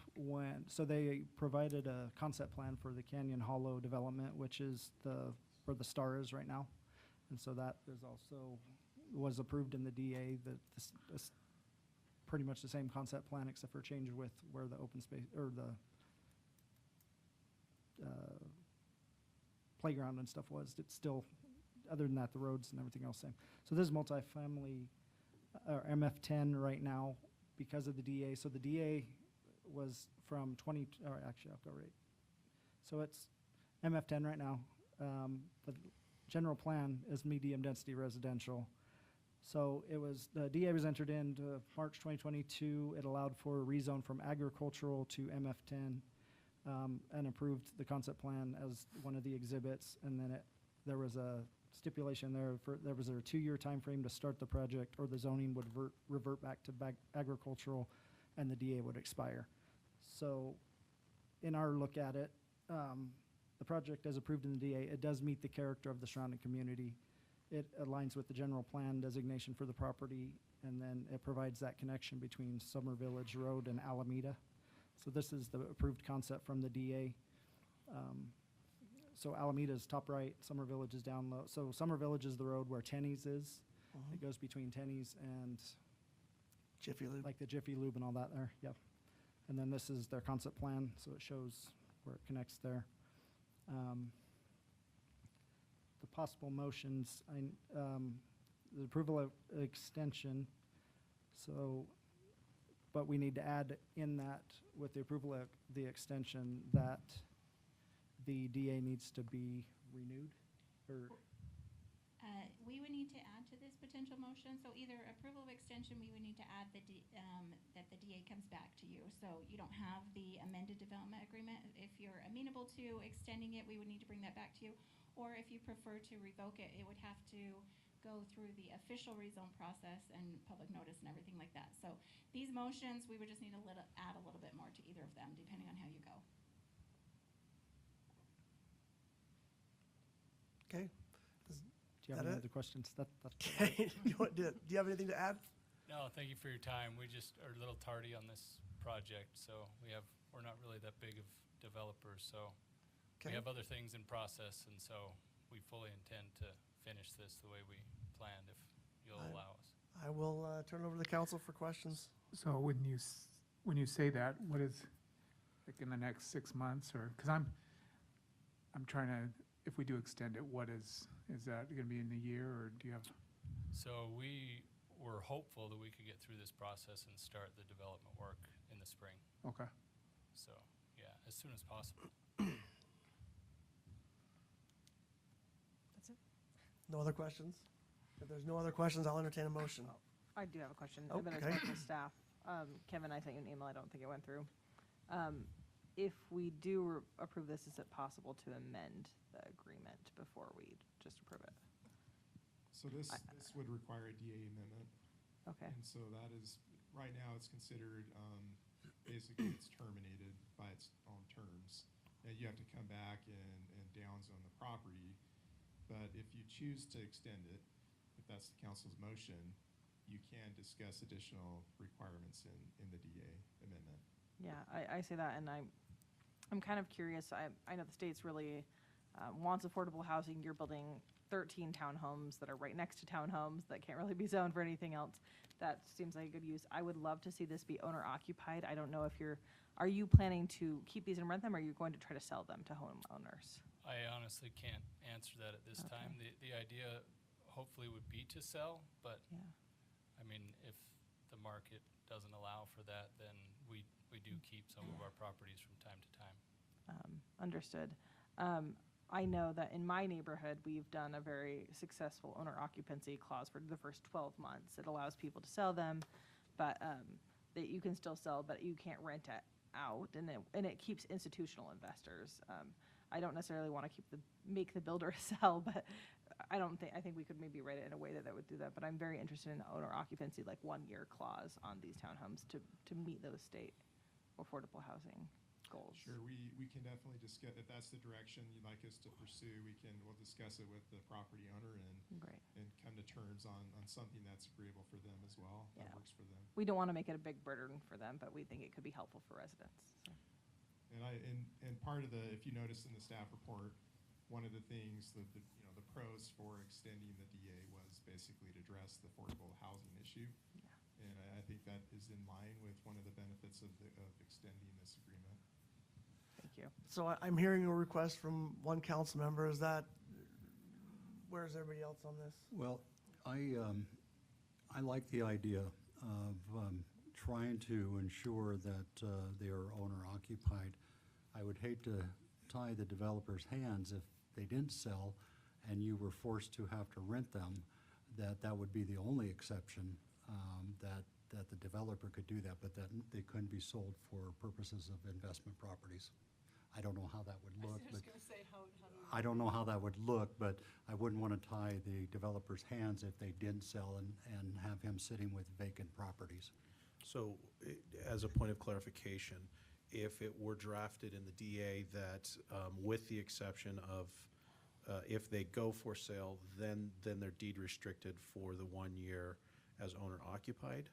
Speaker 15: so they provided a concept plan for the Canyon Hollow development, which is where the star is right now. And so that was approved in the DA, that this pretty much the same concept plan except for change with where the open space, or the playground and stuff was. It's still, other than that, the roads and everything else same. So this is multifamily, or MF10 right now because of the DA. So the DA was from actually I'll go right. So it's MF10 right now. The general plan is medium density residential. So the DA was entered into March 2022. It allowed for a rezone from agricultural to MF10. And approved the concept plan as one of the exhibits, and then there was a stipulation there was a 2-year time frame to start the project, or the zoning would revert back to agricultural, and the DA would expire. So, in our look at it, the project as approved in the DA, it does meet the character of the surrounding community. It aligns with the general plan designation for the property, and then it provides that connection between Summer Village Road and Alameda. So this is the approved concept from the DA. So Alameda's top right, Summer Village is down low. So Summer Village is the road where Tenny's is. It goes between Tenny's and
Speaker 1: Jiffy Lube.
Speaker 15: like the Jiffy Lube and all that there, yep. And then this is their concept plan, so it shows where it connects there. The possible motions, the approval of extension. So but we need to add in that, with the approval of the extension, that the DA needs to be renewed, or,
Speaker 16: We would need to add to this potential motion, so either approval of extension, we would need to add that the DA comes back to you. So you don't have the amended development agreement. If you're amenable to extending it, we would need to bring that back to you. Or if you prefer to revoke it, it would have to go through the official rezone process and public notice and everything like that. So these motions, we would just need to add a little bit more to either of them, depending on how you go.
Speaker 1: Okay.
Speaker 15: do you have
Speaker 1: That
Speaker 15: any
Speaker 1: it?
Speaker 15: other questions? That's
Speaker 1: Okay. Do you have anything to add?
Speaker 18: No, thank you for your time. We just are a little tardy on this project, so we're not really that big of developers, so we
Speaker 1: Okay.
Speaker 18: have other things in process, and so we fully intend to finish this the way we planned, if you'll allow us.
Speaker 1: I will turn it over to the council for questions.
Speaker 2: So when you say that, what is, like in the next 6 months, or, because I'm trying to, if we do extend it, what is that gonna be in a year, or do you have?
Speaker 18: So we were hopeful that we could get through this process and start the development work in the spring.
Speaker 2: Okay.
Speaker 18: So, yeah, as soon as possible.
Speaker 14: That's it.
Speaker 1: No other questions? If there's no other questions, I'll entertain a motion.
Speaker 14: I do have a question.
Speaker 1: Oh,
Speaker 14: But it's
Speaker 1: okay.
Speaker 14: about the staff. Kevin, I sent you an email. I don't think it went through. If we do approve this, is it possible to amend the agreement before we just approve it?
Speaker 17: So this would require a DA amendment.
Speaker 14: Okay.
Speaker 17: And so that is, right now, it's considered, basically, it's terminated by its own terms. And you have to come back and downzone the property. But if you choose to extend it, if that's the council's motion, you can discuss additional requirements in the DA amendment.
Speaker 14: Yeah, I say that, and I'm kind of curious. I know the state's really wants affordable housing. You're building 13 townhomes that are right next to townhomes that can't really be zoned for anything else. That seems like a good use. I would love to see this be owner occupied. I don't know if are you planning to keep these and rent them, or are you going to try to sell them to homeowners?
Speaker 18: I honestly can't answer that at this
Speaker 14: Okay.
Speaker 18: time. The idea hopefully would be to sell, but
Speaker 14: Yeah.
Speaker 18: I mean, if the market doesn't allow for that, then we do keep some of our properties from time to time.
Speaker 14: Understood. I know that in my neighborhood, we've done a very successful owner occupancy clause for the first 12 months. It allows people to sell them, but that you can still sell, but you can't rent it out, and it keeps institutional investors. I don't necessarily want to make the builder sell, but I think we could maybe write it in a way that would do that. But I'm very interested in owner occupancy, like 1-year clause on these townhomes to meet those state affordable housing goals.
Speaker 17: Sure, we can definitely discuss, if that's the direction you'd like us to pursue, we'll discuss it with the property owner
Speaker 14: Great.
Speaker 17: and come to terms on something that's agreeable for them as well, that
Speaker 14: Yeah.
Speaker 17: works for them.
Speaker 14: We don't want to make it a big burden for them, but we think it could be helpful for residents. So.
Speaker 17: And part of if you notice in the staff report, one of the things that the pros for extending the DA was basically to address the affordable housing issue.
Speaker 14: Yeah.
Speaker 17: And I think that is in line with one of the benefits of extending this agreement.
Speaker 14: Thank you.
Speaker 1: So I'm hearing a request from one council member. Where's everybody else on this?
Speaker 9: Well, I like the idea of trying to ensure that they are owner occupied. I would hate to tie the developer's hands if they didn't sell and you were forced to have to rent them, that would be the only exception, that the developer could do that, but that they couldn't be sold for purposes of investment properties. I don't know how that would look, but I don't know how that would look, but I wouldn't want to tie the developer's hands if they didn't sell and have him sitting with vacant properties.
Speaker 10: So, as a point of clarification, if it were drafted in the DA that, with the exception of, if they go for sale, then they're deed restricted for the 1 year as owner occupied,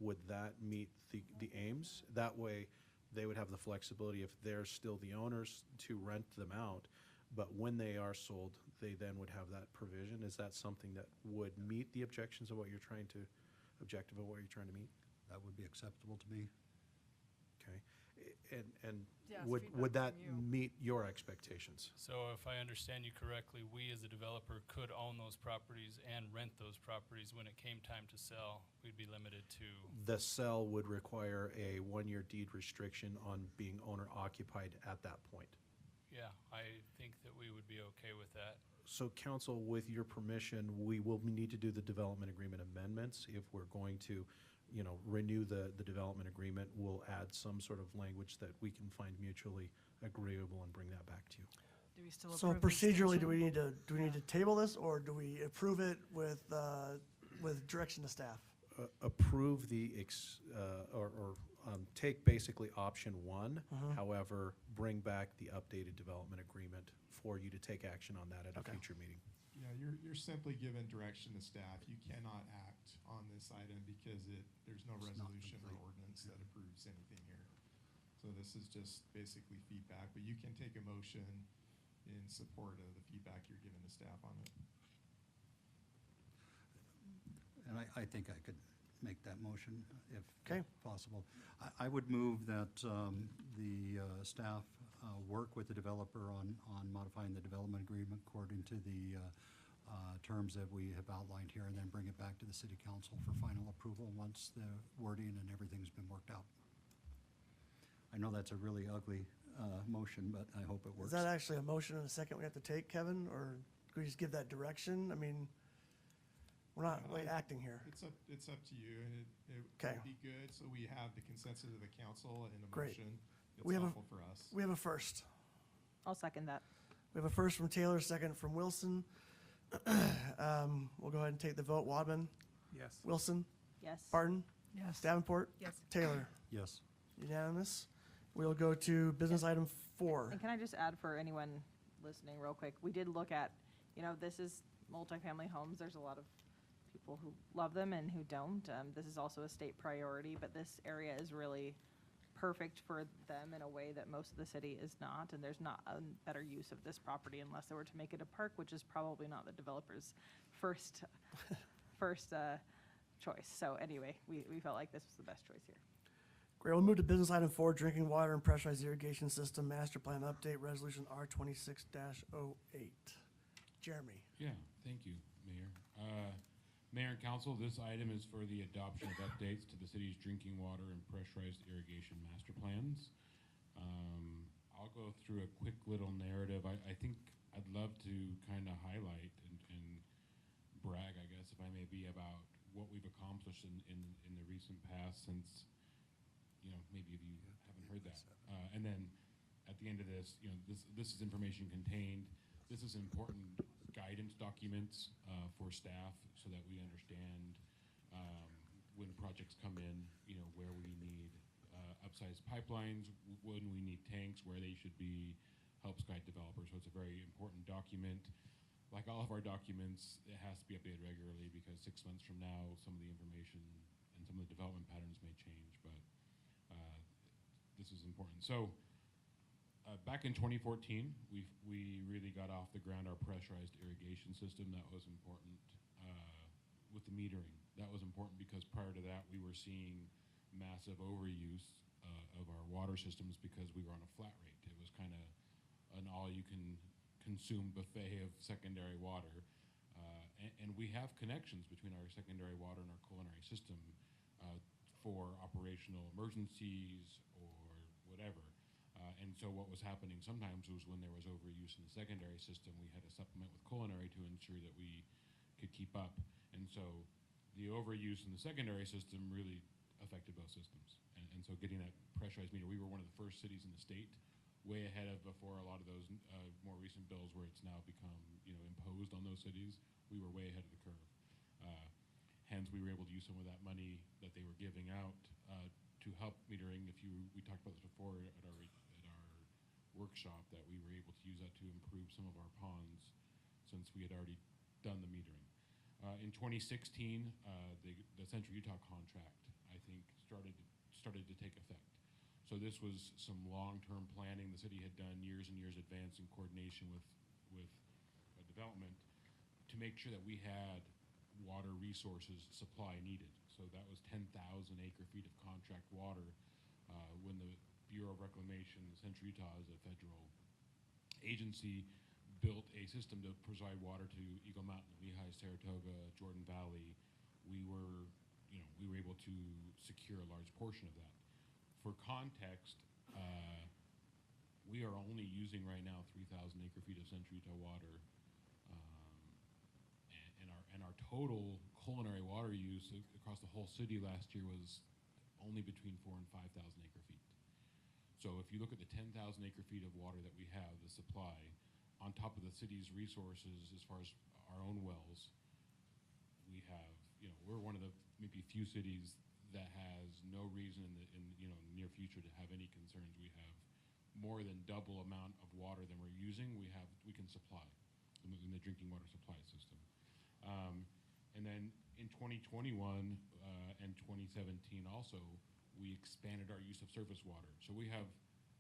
Speaker 10: would that meet the aims? That way, they would have the flexibility, if they're still the owners, to rent them out, but when they are sold, they then would have that provision. Is that something that would meet the objective of what you're trying to meet?
Speaker 9: That would be acceptable to me.
Speaker 10: Okay. And
Speaker 3: Yes,
Speaker 10: would
Speaker 3: feedback
Speaker 10: that
Speaker 3: from you.
Speaker 10: meet your expectations?
Speaker 18: So if I understand you correctly, we as a developer could own those properties and rent those properties. When it came time to sell, we'd be limited to,
Speaker 10: The sell would require a 1-year deed restriction on being owner occupied at that point.
Speaker 18: yeah, I think that we would be okay with that.
Speaker 10: So council, with your permission, we will need to do the development agreement amendments. If we're going to, renew the development agreement, we'll add some sort of language that we can find mutually agreeable and bring that back to you.
Speaker 3: Do we still
Speaker 1: So
Speaker 3: approve the
Speaker 1: procedurally, do
Speaker 3: extension?
Speaker 1: we need to table this, or do we approve it with direction to staff?
Speaker 10: Approve take basically option 1,
Speaker 1: Mhm.
Speaker 10: however, bring back the updated development agreement for you to take action on that at a
Speaker 1: Okay.
Speaker 10: future meeting.
Speaker 17: Yeah, you're simply given direction to staff. You cannot act on this item because there's no
Speaker 9: It's not
Speaker 17: resolution or
Speaker 9: complete.
Speaker 17: ordinance that approves anything here. So this is just basically feedback, but you can take a motion in support of the feedback you're giving to staff on it.
Speaker 9: And I think I could make that motion if
Speaker 1: Okay.
Speaker 9: possible. I would move that the staff work with the developer on modifying the development agreement according to the terms that we have outlined here, and then bring it back to the city council for final approval once the wording and everything's been worked out. I know that's a really ugly motion, but I hope it
Speaker 1: Is
Speaker 9: works.
Speaker 1: that actually a motion and a second we have to take, Kevin, or could we just give that direction? I mean, we're not really acting here.
Speaker 17: It's up to you, and it
Speaker 1: Okay.
Speaker 17: would be good, so we have the consensus of the council and a
Speaker 1: Great.
Speaker 17: motion that's
Speaker 1: We have a-
Speaker 17: helpful for us.
Speaker 1: We have a first.
Speaker 14: I'll second that.
Speaker 1: We have a first from Taylor, second from Wilson. We'll go ahead and take the vote. Wadman?
Speaker 2: Yes.
Speaker 1: Wilson?
Speaker 14: Yes.
Speaker 1: Barton?
Speaker 3: Yes.
Speaker 1: Davenport?
Speaker 3: Yes.
Speaker 1: Taylor?
Speaker 9: Yes.
Speaker 1: Unanimous. We'll go to business item 4.
Speaker 14: And can I just add for anyone listening real quick, we did look at, this is multifamily homes. There's a lot of people who love them and who don't. This is also a state priority, but this area is really perfect for them in a way that most of the city is not. And there's not a better use of this property unless they were to make it a park, which is probably not the developer's first choice. So anyway, we felt like this was the best choice here.
Speaker 1: Great, we'll move to business item 4, drinking water and pressurized irrigation system master plan update, resolution R26-08. Jeremy?
Speaker 11: Yeah, thank you, Mayor. Mayor and council, this item is for the adoption of updates to the city's drinking water and pressurized irrigation master plans. I'll go through a quick little narrative. I think I'd love to kind of highlight and brag, I guess, if I may be, about what we've accomplished in the recent past since, maybe if you haven't heard that. And then at the end of this, this is information contained. This is important guidance documents for staff so that we understand when projects come in, where we need upsized pipelines, when we need tanks, where they should be, helps guide developers. So it's a very important document. Like all of our documents, it has to be updated regularly because 6 months from now, some of the information and some of the development patterns may change, but this is important. So back in 2014, we really got off the ground our pressurized irrigation system. That was important with the metering. That was important because prior to that, we were seeing massive overuse of our water systems because we were on a flat rate. It was kind of an all-you-can-consume buffet of secondary water. And we have connections between our secondary water and our culinary system for operational emergencies or whatever. And so what was happening sometimes was when there was overuse in the secondary system, we had to supplement with culinary to ensure that we could keep up. And so the overuse in the secondary system really affected both systems. And so getting that pressurized meter, we were one of the first cities in the state, way ahead of before a lot of those more recent bills where it's now become imposed on those cities. We were way ahead of the curve. Hence, we were able to use some of that money that they were giving out to help metering. We talked about this before at our workshop, that we were able to use that to improve some of our ponds since we had already done the metering. In 2016, the Central Utah contract, I think, started to take effect. So this was some long-term planning the city had done years and years advance in coordination with development to make sure that we had water resources supply needed. So that was 10,000 acre-feet of contract water when the Bureau of Reclamation, Central Utah is a federal agency, built a system to provide water to Eagle Mountain, Lehigh, Saratoga, Jordan Valley. We were able to secure a large portion of that. For context, we are only using right now 3,000 acre-feet of Central Utah water, and our total culinary water use across the whole city last year was only between 4,000 and 5,000 acre-feet. So if you look at the 10,000 acre-feet of water that we have, the supply, on top of the city's resources as far as our own wells, we have, we're one of the maybe few cities that has no reason in the near future to have any concerns. We have more than double amount of water than we're using. We can supply in the drinking water supply system. And then in 2021 and 2017 also, we expanded our use of surface water. So we have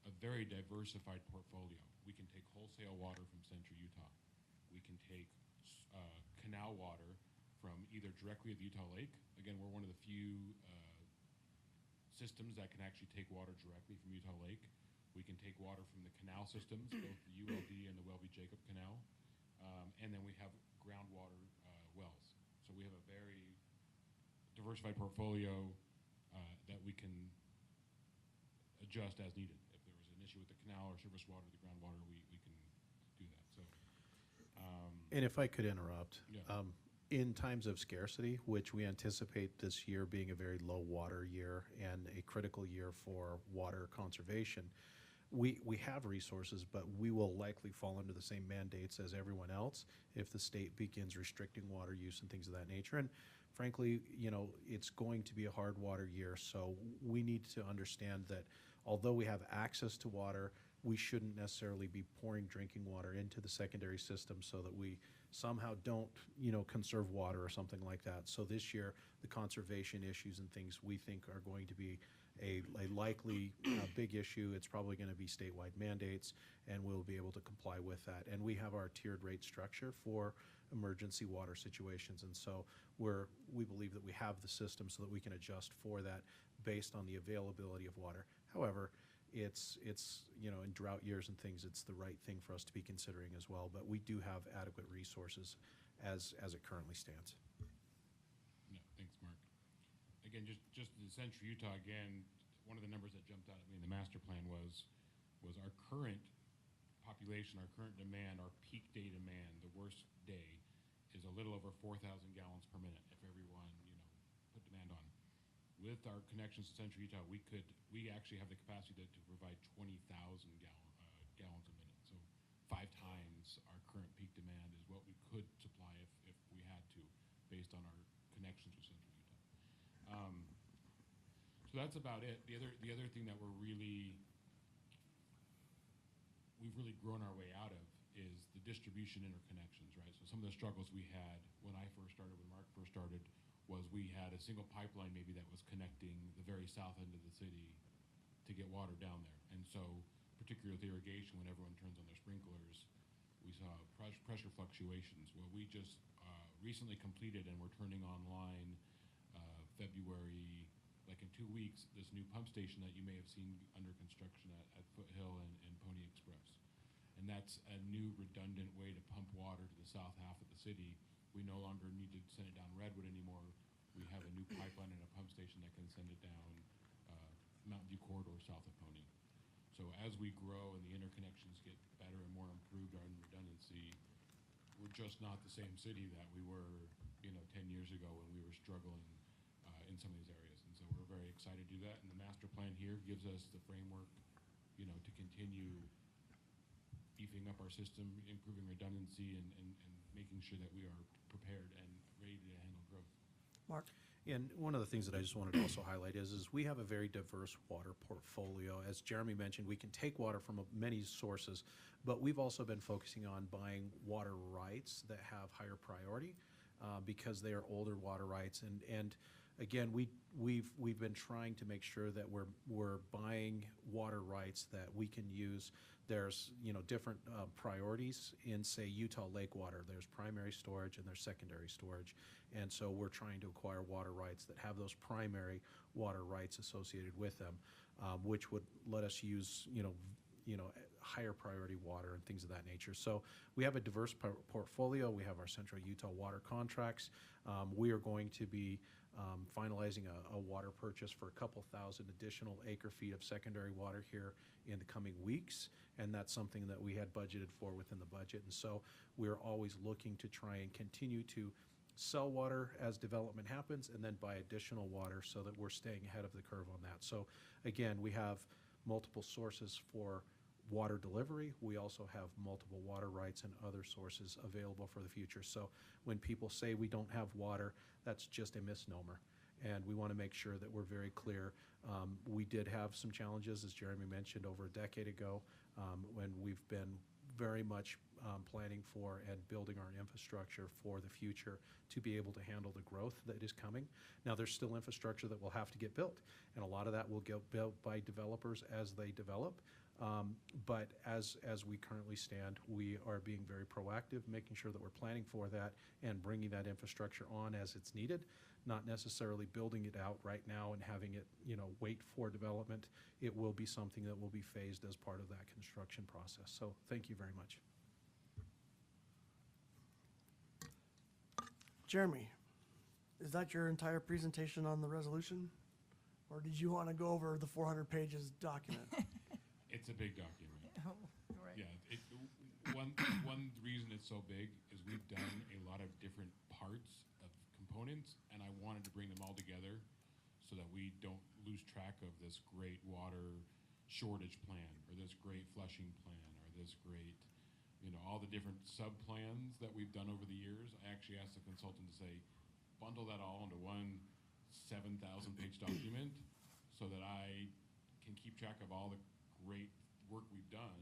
Speaker 11: a very diversified portfolio. We can take wholesale water from Central Utah. We can take canal water from either directly at the Utah Lake. Again, we're one of the few systems that can actually take water directly from Utah Lake. We can take water from the canal systems, both the ULD and the Welby-Jacob Canal. And then we have groundwater wells. So we have a very diversified portfolio that we can adjust as needed. If there was an issue with the canal or surface water, the groundwater, we can do that. So,
Speaker 10: and if I could interrupt,
Speaker 11: Yeah.
Speaker 10: In times of scarcity, which we anticipate this year being a very low water year and a critical year for water conservation, we have resources, but we will likely fall under the same mandates as everyone else if the state begins restricting water use and things of that nature. And frankly, it's going to be a hard water year, so we need to understand that although we have access to water, we shouldn't necessarily be pouring drinking water into the secondary system so that we somehow don't, conserve water or something like that. So this year, the conservation issues and things we think are going to be a likely big issue. It's probably going to be statewide mandates, and we'll be able to comply with that. And we have our tiered rate structure for emergency water situations, and so we believe that we have the system so that we can adjust for that based on the availability of water. However, it's in drought years and things, it's the right thing for us to be considering as well. But we do have adequate resources as it currently stands.
Speaker 11: Yeah, thanks, Mark. Again, just in Central Utah, again, one of the numbers that jumped out at me in the master plan was our current population, our current demand, our peak day demand, the worst day, is a little over 4,000 gallons per minute if everyone, put demand on. With our connections to Central Utah, we actually have the capacity to provide 20,000 gallons a minute. So 5 times our current peak demand is what we could supply if we had to, based on our connections with Central Utah. So that's about it. The other thing that we've really grown our way out of is the distribution interconnections, right? So some of the struggles we had when I first started, when Mark first started, was we had a single pipeline maybe that was connecting the very south end of the city to get water down there. And so, particularly with irrigation, when everyone turns on their sprinklers, we saw pressure fluctuations. Well, we just recently completed, and we're turning online February, like in 2 weeks, this new pump station that you may have seen under construction at Foothill and Pony Express. And that's a new redundant way to pump water to the south half of the city. We no longer need to send it down Redwood anymore. We have a new pipeline and a pump station that can send it down Mountain View Corridor south of Pony. So as we grow and the interconnections get better and more improved on redundancy, we're just not the same city that we were, 10 years ago when we were struggling in some of these areas. And so we're very excited to do that. And the master plan here gives us the framework, to continue beefing up our system, improving redundancy, and making sure that we are prepared and ready to handle growth.
Speaker 1: Mark?
Speaker 10: And one of the things that I just wanted to also highlight is we have a very diverse water portfolio. As Jeremy mentioned, we can take water from many sources, but we've also been focusing on buying water rights that have higher priority because they are older water rights. And again, we've been trying to make sure that we're buying water rights that we can use. There's different priorities in, say, Utah Lake water. There's primary storage and there's secondary storage, and so we're trying to acquire water rights that have those primary water rights associated with them. which would let us use, higher priority water and things of that nature. So we have a diverse portfolio. We have our Central Utah water contracts. We are going to be finalizing a water purchase for a couple thousand additional acre feet of secondary water here in the coming weeks, and that's something that we had budgeted for within the budget. And so we're always looking to try and continue to sell water as development happens and then buy additional water so that we're staying ahead of the curve on that. So again, we have multiple sources for water delivery. We also have multiple water rights and other sources available for the future. So when people say we don't have water, that's just a misnomer. And we want to make sure that we're very clear. We did have some challenges, as Jeremy mentioned, over a decade ago, when we've been very much planning for and building our infrastructure for the future to be able to handle the growth that is coming. Now, there's still infrastructure that will have to get built, and a lot of that will get built by developers as they develop. But as we currently stand, we are being very proactive, making sure that we're planning for that and bringing that infrastructure on as it's needed, not necessarily building it out right now and having it, wait for development. It will be something that will be phased as part of that construction process. So thank you very much.
Speaker 1: Jeremy, is that your entire presentation on the resolution? Or did you want to go over the 400 pages document?
Speaker 11: It's a big document.
Speaker 3: Oh, right.
Speaker 11: Yeah, one reason it's so big is we've done a lot of different parts of components, and I wanted to bring them all together so that we don't lose track of this great water shortage plan, or this great flushing plan, or this great, all the different sub-plans that we've done over the years. I actually asked the consultant to say, bundle that all into one 7,000-page document so that I can keep track of all the great work we've done,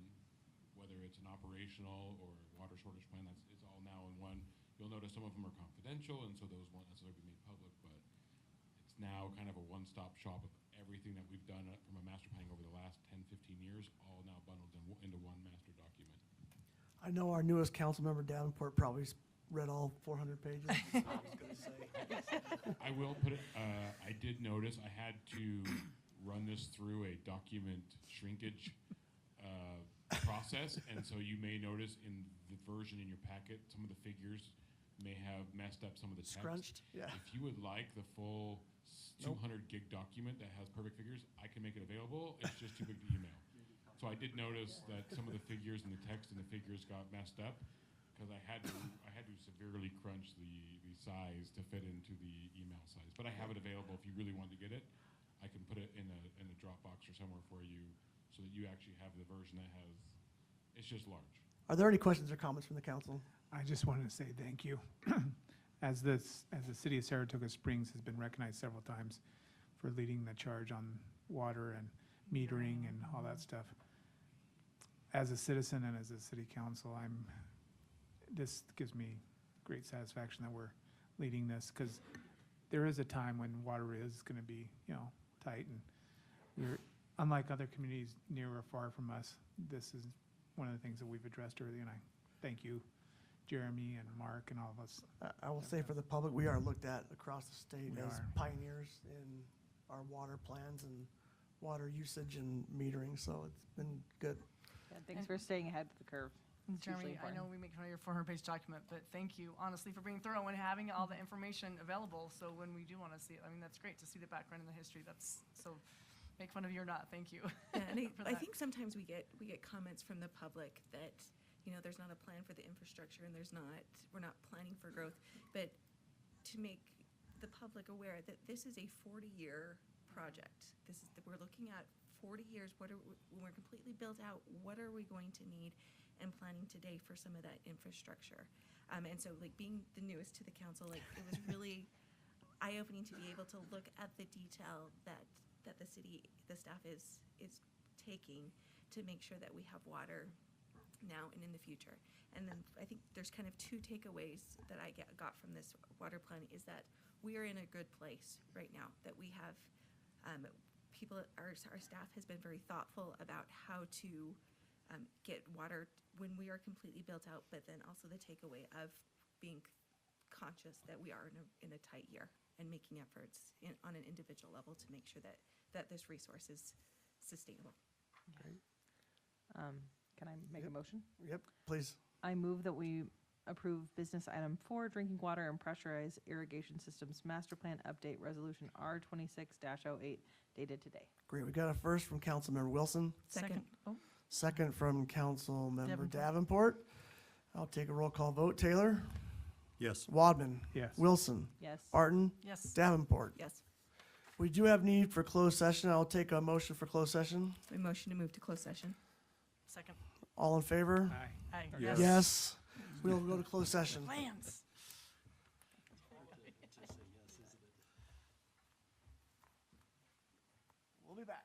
Speaker 11: whether it's an operational or water shortage plan. It's all now in one. You'll notice some of them are confidential, and so those won't necessarily be made public, but it's now kind of a one-stop shop of everything that we've done from a master planning over the last 10, 15 years, all now bundled into one master document.
Speaker 1: I know our newest council member, Davenport, probably read all 400 pages. I was gonna say.
Speaker 11: I will put it, I did notice I had to run this through a document shrinkage process, and so you may notice in the version in your packet, some of the figures may have messed up some of the text.
Speaker 1: Scrunched, yeah.
Speaker 11: If you would like the full 200 gig document that has perfect figures, I can make it available. It's just too big to email. So I did notice that some of the figures and the text and the figures got messed up because I had to severely crunch the size to fit into the email size. But I have it available if you really want to get it. I can put it in a Dropbox or somewhere for you so that you actually have the version that has, it's just large.
Speaker 1: Are there any questions or comments from the council?
Speaker 2: I just wanted to say thank you. As the city of Saratoga Springs has been recognized several times for leading the charge on water and metering and all that stuff. As a citizen and as a city council, this gives me great satisfaction that we're leading this, because there is a time when water is going to be, tight, and we're, unlike other communities near or far from us, this is one of the things that we've addressed earlier, and I thank you, Jeremy and Mark and all of us.
Speaker 1: I will say for the public, we are looked at across the state
Speaker 2: We
Speaker 1: as
Speaker 2: are.
Speaker 1: pioneers in our water plans and water usage and metering, so it's been good.
Speaker 14: Yeah, thanks for staying ahead of the curve. It's hugely
Speaker 3: Jeremy, I know
Speaker 14: important.
Speaker 3: we make fun of your 400-page document, but thank you, honestly, for being thorough and having all the information available, so when we do want to see it, that's great to see the background and the history. That's, so make fun of you or not, thank you.
Speaker 13: Yeah, and
Speaker 3: for
Speaker 13: I
Speaker 3: that.
Speaker 13: think sometimes we get comments from the public that, there's not a plan for the infrastructure and we're not planning for growth. But to make the public aware that this is a 40-year project. We're looking at 40 years. When we're completely built out, what are we going to need, and planning today for some of that infrastructure. And so being the newest to the council, it was really eye-opening to be able to look at the detail that the staff is taking to make sure that we have water now and in the future. And then I think there's kind of two takeaways that I got from this water plan, is that we are in a good place right now, that we have our staff has been very thoughtful about how to get water when we are completely built out, but then also the takeaway of being conscious that we are in a tight year and making efforts on an individual level to make sure that this resource is sustainable.
Speaker 14: Can I make a motion?
Speaker 1: Yep, please.
Speaker 14: I move that we approve business item 4, drinking water and pressurized irrigation systems master plan update resolution R26-08 dated today.
Speaker 1: Great. We got a first from Councilmember Wilson,
Speaker 3: Second. Oh,
Speaker 1: second from Councilmember
Speaker 3: Davenport.
Speaker 1: Davenport. I'll take a roll call vote. Taylor?
Speaker 9: Yes.
Speaker 1: Wadman?
Speaker 2: Yes.
Speaker 1: Wilson?
Speaker 14: Yes.
Speaker 1: Barton?
Speaker 3: yes.
Speaker 1: Davenport?
Speaker 13: Yes.
Speaker 1: We do have need for closed session. I'll take a motion for closed session.
Speaker 13: We motion to move to closed session.
Speaker 3: Second.
Speaker 1: All in favor?
Speaker 2: Aye.
Speaker 3: Aye.
Speaker 10: Yes.
Speaker 1: Yes. We'll go to closed session.
Speaker 3: Lance.
Speaker 1: We'll be back.